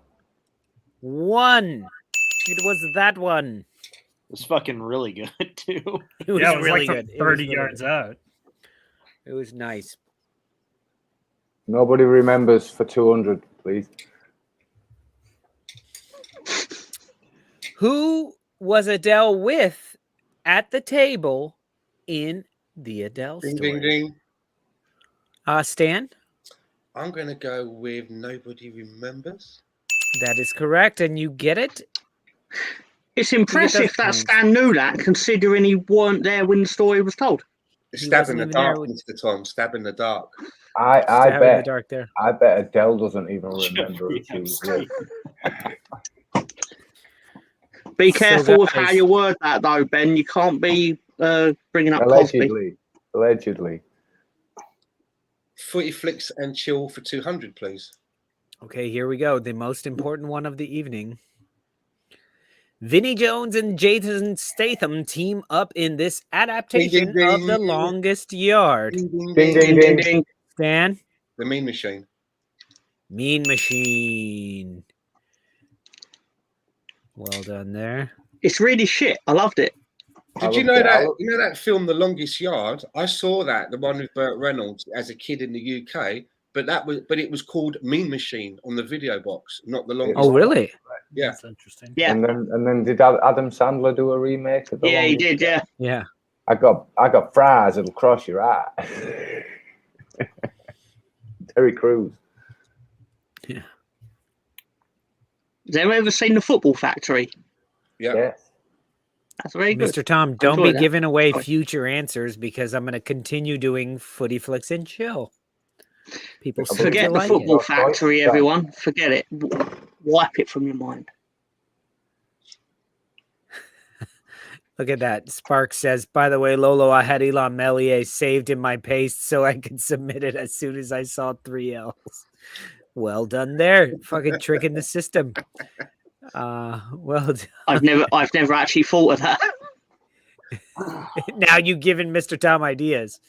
It was that one. It was fucking really good, too. It was really like good. 30 yards out. It was nice. Nobody remembers for 200, please. Who was Adele with at the table in the Adele Ding, story? ding, ding. Stan? I'm going to go with nobody remembers. That is correct, and you get it. It's impressive that Stan knew that, considering he weren't there when the story was told. Stab in the dark, Mr. Tom. Stab in the dark. I Stab in bet. the dark there. I bet Adele doesn't even remember who she was with. Be So careful with guys- how you word that, though, Ben. You can't be bringing up Cosby. Allegedly. Footy flicks and chill for 200, please. Okay, here we go. The most important one of the evening. Vinnie Jones and Jason Statham team up in this adaptation Ding, ding, of The ding. Longest Yard. Ding, ding, Ding, ding. ding, ding. Stan? The Mean Machine. Mean Machine. Well done there. It's really shit. I loved it. Did you know that? You know that film, The Longest Yard? I saw that, the one with Burt Reynolds, as a kid in the UK. But it was called Mean Machine on the video box, not The Longest. Oh, really? Yeah, that's interesting. Yeah. And then did Adam Sandler do a remake of the? Yeah, he did. Yeah. Yeah. I got fries. It'll cross your eye. Terry Crews. Yeah. Has anyone ever seen The Football Factory? Yeah. Yes. That's very good. Mr. Tom, don't be enjoy that. giving away future answers because I'm going to continue doing Footy Flicks and Chill. People seem Forget to The like Football it. Factory, everyone. Forget it. Wipe it from your mind. Look at that. Spark says, by the way, Lolo, I had Elon Melier saved in my paste so I could submit it as soon as I saw 3 L's. Well done there. Fucking tricking the system. Well done. I've never actually thought of that. Now you've given Mr. Tom ideas.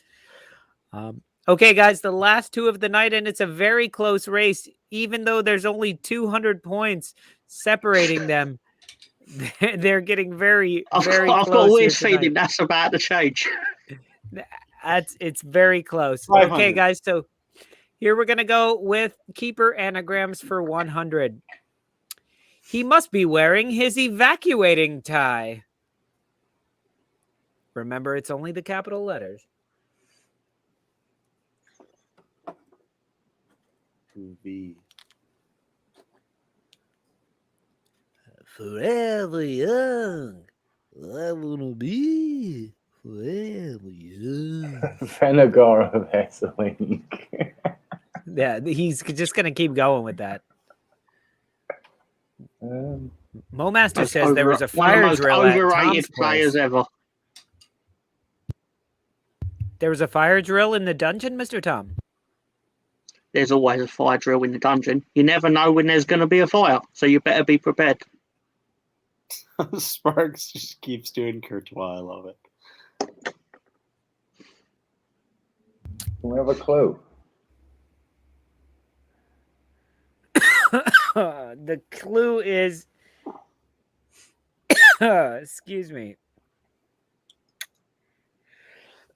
Okay, guys, the last 2 of the night, and it's a very close race. Even though there's only 200 points separating them, they're getting very, very close. I've got a weird here tonight. feeling that's about to change. It's very close. 500. Okay, guys, so here we're going to go with keeper anagrams for 100. He must be wearing his evacuating tie. Remember, it's only the capital letters. V. Forever young. I want to be forever young. Vinegar of Esseling. Yeah, he's just going to keep going with that. Mo Master says there was a fire one of the drill most at overrated Tom's players place. ever. There was a fire drill in the dungeon, Mr. Tom? There's always a fire drill in the dungeon. You never know when there's going to be a fire, so you better be prepared. Sparks just keeps doing Courtois. I love it. Can we have a clue? The clue is... excuse me.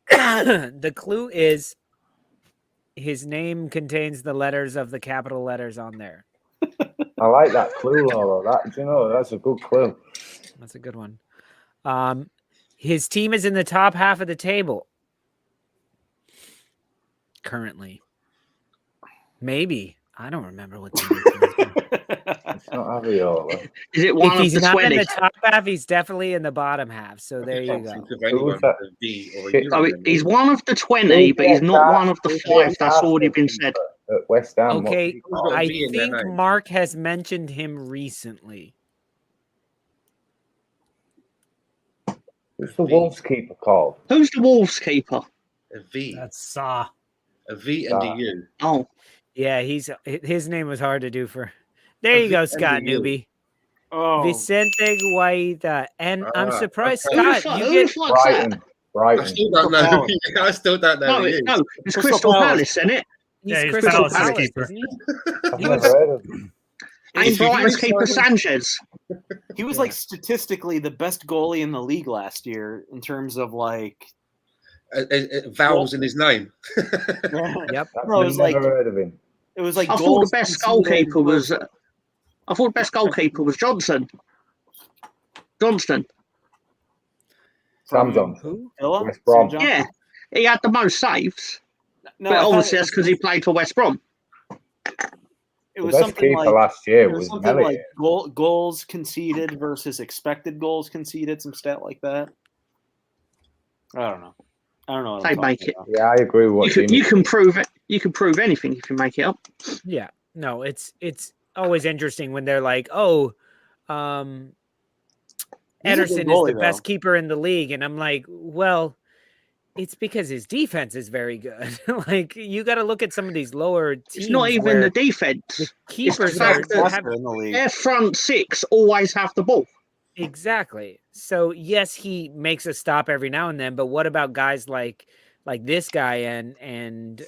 The clue is his name contains the letters of the capital letters on there. I like that clue, Lolo. That's a good clue. That's a good one. His team is in the top half of the table currently. Maybe. I don't remember what team it is. It's not Aviola. Is it one If of he's the not 20? in the top half, he's definitely in the bottom half. So there you go. He's one of the 20, but he's not one of the 5. That's already been said. At West Ham. Okay, I V in their think name. Mark has mentioned him recently. Who's the Wolves keeper called? Who's the Wolves keeper? A V. That's Sa. A V and a U. Oh, Yeah, his name was hard to do for. There you go, Scott NDU. Newbie. Oh, Vicente Guaita. And I'm surprised, okay. Scott, who you the get fuck's that? I Brighton. still don't know. I still don't know. No, who he is. it's Crystal Palace, isn't it? he's he's Crystal Palace's Palace, keeper. isn't he? I've never heard of him. Ain't Brighton's keeper Sanchez. he was like statistically the best goalie in the league last year in terms of like Vowels in his name. Yep. No, I've it was never like heard of him. it was like I thought goals the best conceded goalkeeper was. versus- I thought the best goalkeeper was Johnson. Johnston. Sam from Johnson. Who? Villa? West Brom. Sam Johnson? Yeah, he had the most saves, No, but I thought obviously it that's because he played for West Brom. It The was best something keeper like last year it was was something Mellier. like goals conceded versus expected goals conceded, some stat like that. I don't know. What They I'm make talking it. about. Yeah, I agree with what You can prove it. You can prove anything if you make it up. Yeah. No, it's always interesting when they're like, oh, He's a good Ederson is goalie, the best though. keeper in the league. And I'm like, well, it's because his defense is very good. Like, you got to look at some of these lower teams. It's not even where the defense. the It's the keepers fact are that in the league. their front six always have the ball. exactly. So yes, he makes a stop every now and then, but what about guys like this guy and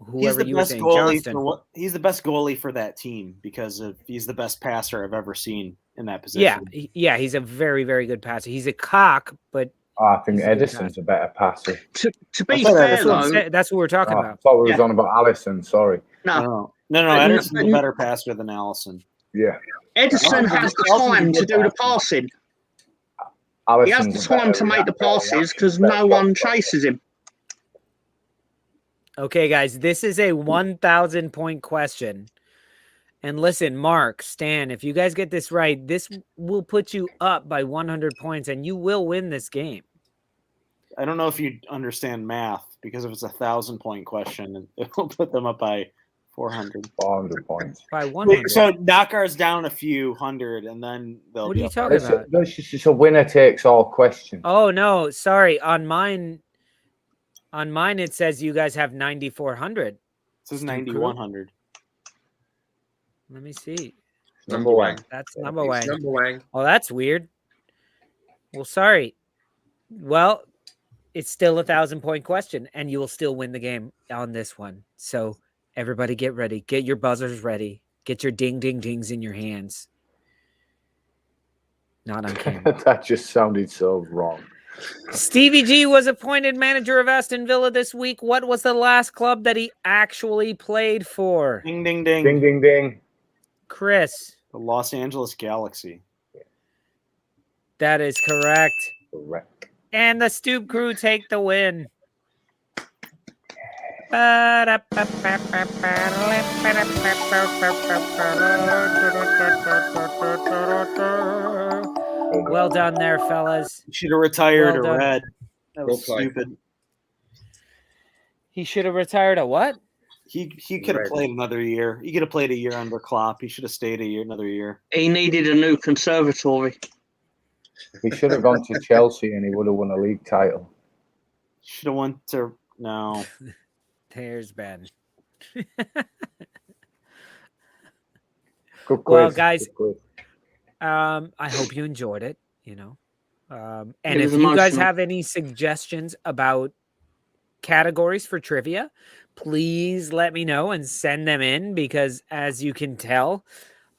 whoever you were saying, Johnston. He's the best goalie for that team because he's the best passer I've ever seen in that position. Yeah, he's a very, very good passer. He's a cock, but I think Edison's a better passer. To be fair, that's what we're talking about. I thought we was on about Allison. Sorry. No. Edison's a better passer than Allison. Yeah. Edison has the time to do the passing. He has the time to make the passes because no one chases him. Okay, guys, this is a 1,000-point question. And listen, Mark, Stan, if you guys get this right, this will put you up by 100 points, and you will win this game. I don't know if you understand math, because if it's a 1,000-point question, it will put them up by 400. 400 points. By 100. So knock ours down a few hundred, and then they'll What be are you up. talking about? It's just a winner takes all question. Oh, no, sorry. On mine, it says you guys have 9,400. It says 9,100. Let me see. Number one. That's number one. Number one. Oh, that's weird. Well, sorry. Well, it's still a 1,000-point question, and you will still win the game on this one. So everybody get ready. Get your buzzers ready. Get your ding, ding, dings in your hands. Not on camera. That just sounded so wrong. Stevie G was appointed manager of Aston Villa this week. What was the last club that he actually played for? Ding, ding, ding. Ding, ding, ding. Chris. The Los Angeles Galaxy. That is correct. Correct. And the Stoop crew take the win. Well done there, fellas. You should have retired a red. That was stupid. He should have retired a what? He could have played another year. He could have played a year under Klopp. He should have stayed another year. He needed a new conservatory. He should have gone to Chelsea and he would have won a league title. Should have went to no. There's Ben. Good quiz. Well, guys, Good quiz. I hope you enjoyed it. And if you guys have any suggestions about categories for trivia, please let me know and send them in, because as you can tell,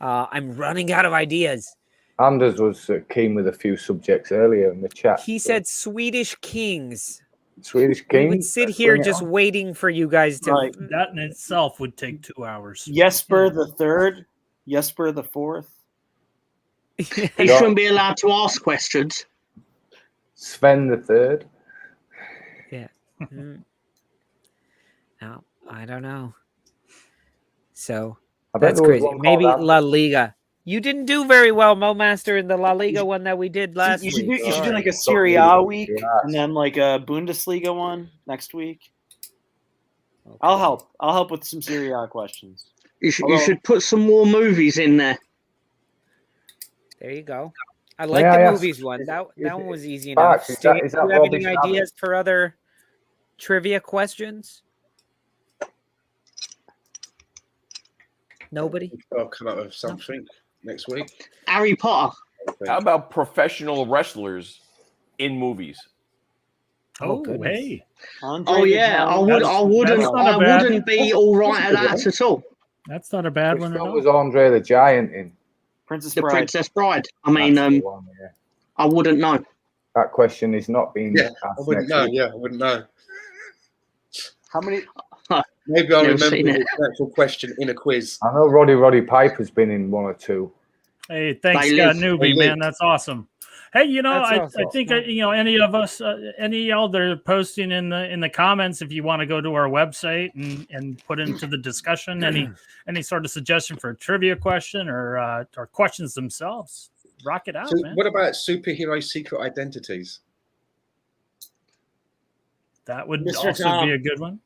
I'm running out of ideas. Anders was keen with a few subjects earlier in the chat. He said Swedish kings. Swedish We king. would sit here just waiting for you guys to. Right. That in itself would take 2 hours. Jesper the third, Jesper the fourth. He shouldn't be allowed to ask questions. Sven the third. Yeah. No, I don't know. So that's crazy. Maybe La Liga. You didn't do very well, Mo Master, in the La Liga one that we did last week. You should do like a Serie A week and then like a Bundesliga one next week. Okay. I'll help with some Serie A questions. You should put some more movies in there. There you go. I like the movies one. That one was easy enough. Do you have any ideas for other trivia questions? Nobody? I'll come up with something next week. Harry Potter. How about professional wrestlers in movies? Oh, hey. Oh yeah, I wouldn't be all right at that at all. That's not a bad one at all. Was Andre the Giant in? Princess Bride. I mean, I wouldn't know. That question is not being asked. I wouldn't know. Yeah, I wouldn't know. How many? Maybe I'll remember the actual question in a quiz. I know Roddy Piper's been in one or two. Hey, thanks, newbie, man. That's awesome. Hey, I think any of us, any of y'all that are posting in the comments, if you want to go to our website and put into the discussion any sort of suggestion for a trivia question or questions themselves, rock it out, man. What about superhero secret identities? That would also be a good one.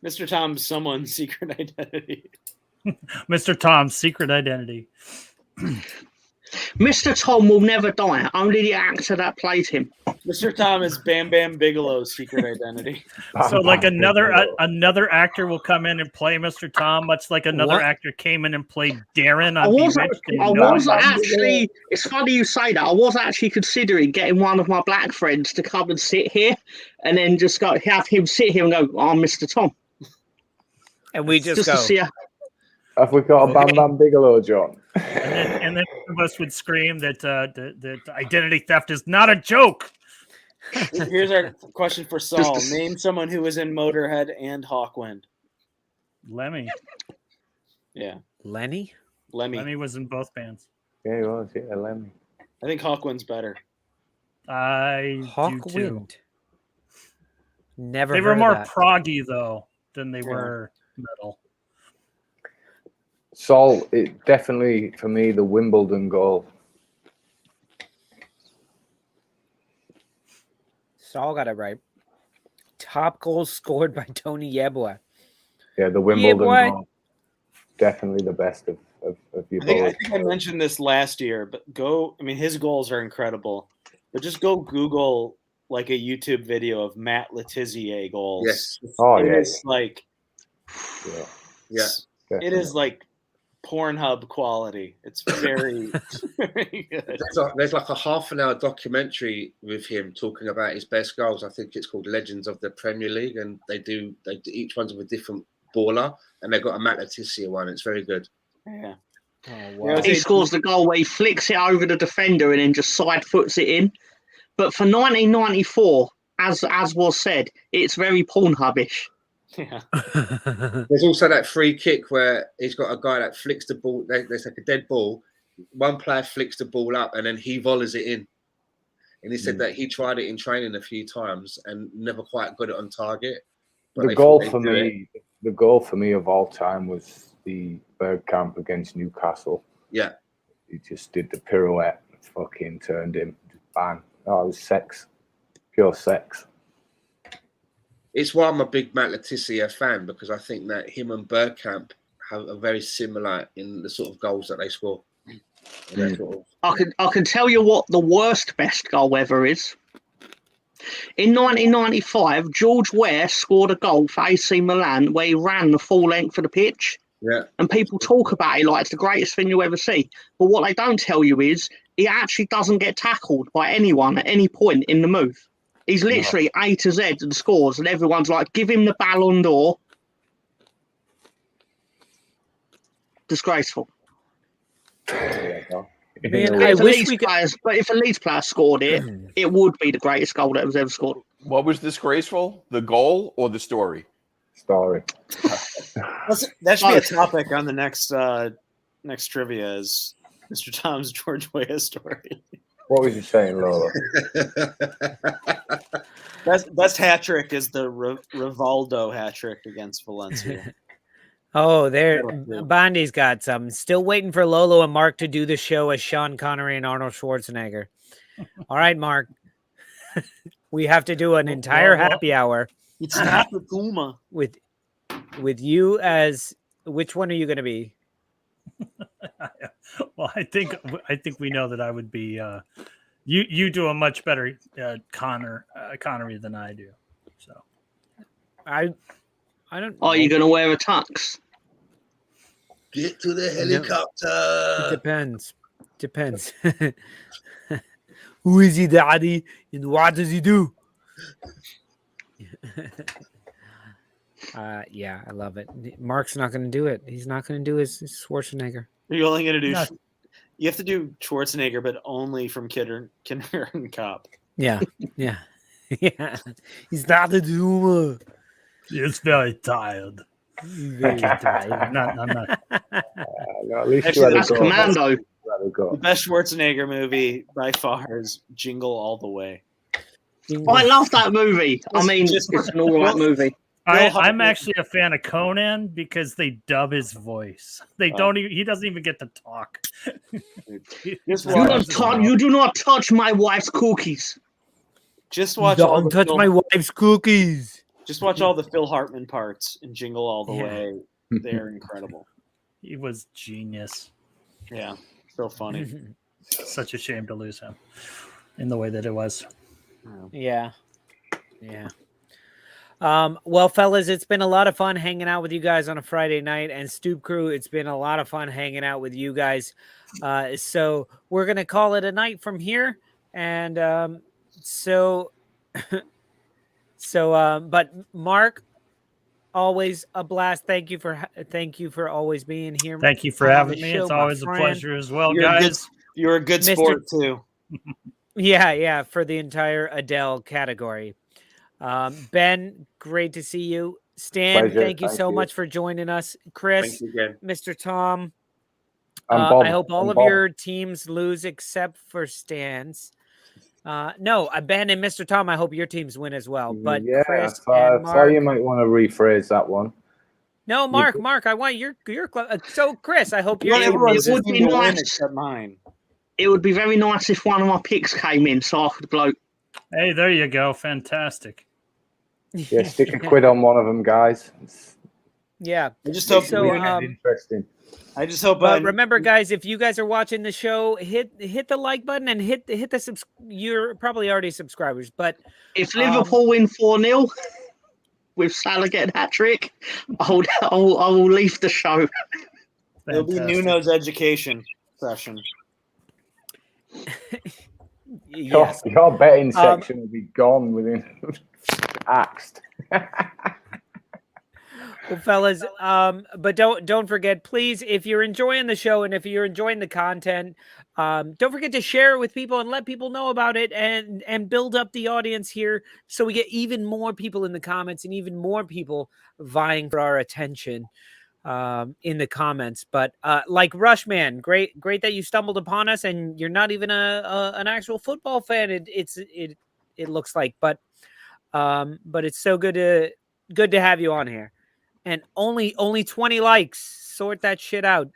Mr. Tom's someone's secret identity. Mr. Tom's secret identity. Mr. Tom will never die. Only the actor that plays him. Mr. Tom is Bam Bam Bigelow's secret identity. So, like another actor will come in and play Mr. Tom, much like another actor came in and played Darren on I was actually. It's funny you say that. I was actually considering getting one of my black friends to come and sit here, and then just have him sit here and go, "I'm Mr. Tom." And we just to go. see Have we got a Bam Bam Bigelow, John? And then one of us would scream that that identity theft is not a joke. Here's our question for Saul. Name someone who was in Motorhead and Hawkwind. Lemmy. Yeah. Lemmy was in both bands. Yeah, he was. Yeah, Lemmy. I think Hawkwind's better. I do too. Never. They were heard more of that. proggy though than they were metal. Saul, it definitely for me the Wimbledon goal. Saul got it right. Top goal scored by Tony Yeboah. Yeah, the Wimbledon goal. Definitely the best of your goals. I think I mentioned this last year, but his goals are incredible. But just go Google like a YouTube video of Matt Letizia goals. Yes. It's like yeah. It is like Pornhub quality. It's very, very good. There's like a half-an-hour documentary with him talking about his best goals. I think it's called Legends of the Premier League, and they do each one's with a different baller, and they've got a Matt Letizia one. It's very good. Yeah. Oh, wow. He scores the goal where he flicks it over the defender and then just side foots it in. But for 1994, as was said, it's very Pornhub-ish. Yeah. There's also that free kick where he's got a guy that flicks the ball. There's like a dead ball. One player flicks the ball up and then he volleys it in. And he said that he tried it in training a few times and never quite got it on target. The goal for me of all time was the Bergkamp against Newcastle. Yeah. He just did the pirouette, fucking turned him, bang. Oh, it was sex. Pure sex. It's why I'm a big Matt Letizia fan, because I think that him and Bergkamp are very similar in the sort of goals that they score. I can tell you what the worst best goal ever is. In 1995, George Ware scored a goal for AC Milan where he ran the full length of the pitch. Yeah. And people talk about it like it's the greatest thing you'll ever see. But what they don't tell you is he actually doesn't get tackled by anyone at any point in the move. He's literally A to Z and scores, and everyone's like, give him the Ballon d'Or. Disgraceful. Man, I wish we could... But if a Leeds player scored it, it would be the greatest goal that was ever scored. What was disgraceful? The goal or the story? Story. That should be a topic on the next trivia is Mr. Tom's George Weah story. What was you saying, Lolo? Best hat trick is the Rivaldo hat trick against Valencia. Oh, there, Bondi's got some. Still waiting for Lolo and Mark to do the show as Sean Connery and Arnold Schwarzenegger. All right, Mark. We have to do an entire happy hour. It's not the Puma. With you as, which one are you going to be? Well, I think we know that I would be. You do a much better Connery than I do. So I don't. Are you going to wear a tux? Get to the helicopter. It depends. Who is he, Daddy? And what does he do? Yeah, I love it. Mark's not going to do it. He's not going to do his Schwarzenegger. You're only going to do. You have to do Schwarzenegger, but only from Kindergarten Cop. Yeah, yeah, yeah. He's not a doomer. He's very tired. Very tired. I'm not. At least Actually, that's Commando. The best Schwarzenegger movie by far is Jingle All the Way. I love that movie. I mean, it's an all right movie. I'm actually a fan of Conan because they dub his voice. They don't even. He doesn't even get to talk. You do not touch my wife's cookies. Just watch. Don't touch my wife's cookies. Just watch all the Phil Hartman parts in Jingle All the Way. They're incredible. He was genius. Yeah, so funny. Such a shame to lose him in the way that it was. Yeah. Yeah. Well, fellas, it's been a lot of fun hanging out with you guys on a Friday night, and Stoop Crew, it's been a lot of fun hanging out with you guys. So we're going to call it a night from here. And but Mark, always a blast. Thank you for always being here. Thank you for on having the me. show, It's my always a friend. pleasure as well, You're guys. You're a good Mr. sport too. Yeah, for the entire Adele category. Ben, great to see you. Stan, Pleasure, thank you thank so you. much for joining us. Thank Chris, you again. Mr. Tom, And Bob. I hope all and of Bob. your teams lose except for Stan's. No, Ben and Mr. Tom, I hope your teams win as well. But Yeah, Chris so, and so Mark. you might want to rephrase that one. No, Mark, I want your so Chris, I hope your Well, team Everyone's it would team be to win nice. except mine. It would be very nice if one of my picks came in, so I could gloat. Hey, there you go. Fantastic. Yeah, stick a quid on one of them, guys. Yeah. I just hope So, interesting. I just hope. But remember, guys, if you guys are watching the show, hit the like button and hit the you're probably already subscribers, but If Liverpool win 4-0 with Salah getting hat trick, I will leave the show. It'll be Nuno's education session. Yes. Your betting section will be gone within axed. Well, fellas, but don't forget, please, if you're enjoying the show and if you're enjoying the content, don't forget to share it with people and let people know about it and build up the audience here so we get even more people in the comments and even more people vying for our attention in the comments. But like Rushman, great that you stumbled upon us and you're not even an actual football fan. It looks like, but it's so good to have you on here. And only 20 likes. Sort that shit out.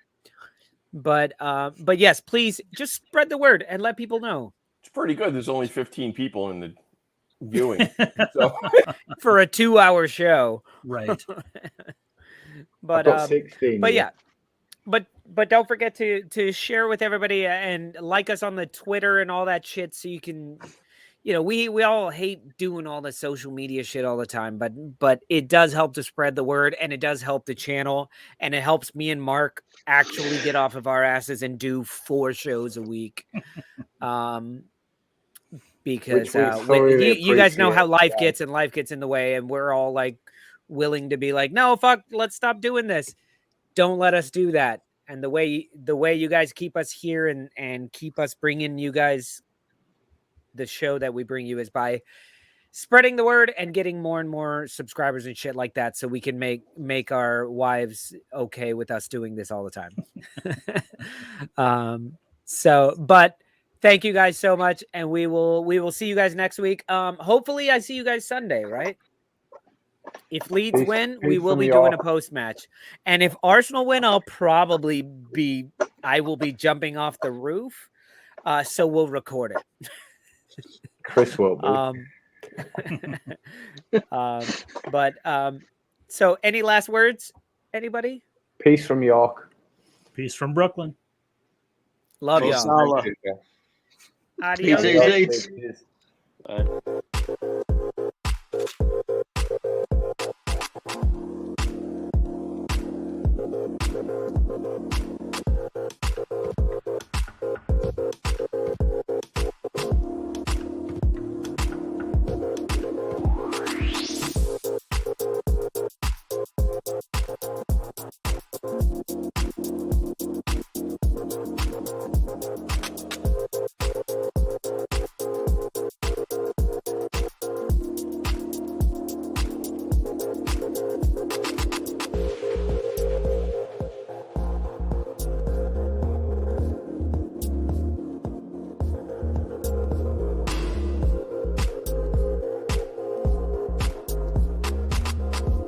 But yes, please just spread the word and let people know. It's pretty good. There's only 15 people in the viewing. So. For a 2-hour show. Right. But 16. But yeah. But don't forget to share with everybody and like us on the Twitter and all that shit so you can, we all hate doing all the social media shit all the time, but it does help to spread the word and it does help the channel and it helps me and Mark actually get off of our asses and do 4 shows a week. Because you guys know how life gets and life gets in the way and we're all like willing to be like, no, fuck, let's stop doing this. Don't let us do that. And the way you guys keep us here and keep us bringing you guys the show that we bring you is by spreading the word and getting more and more subscribers and shit like that so we can make our wives okay with us doing this all the time. But thank you guys so much and we will see you guys next week. Hopefully I see you guys Sunday, right? If Leeds win, we will be doing a post match. And if Arsenal win, I will be jumping off the roof. So we'll record it. Chris will be. So any last words? Anybody? Peace from York. Peace from Brooklyn. Love y'all. Adios. Peace.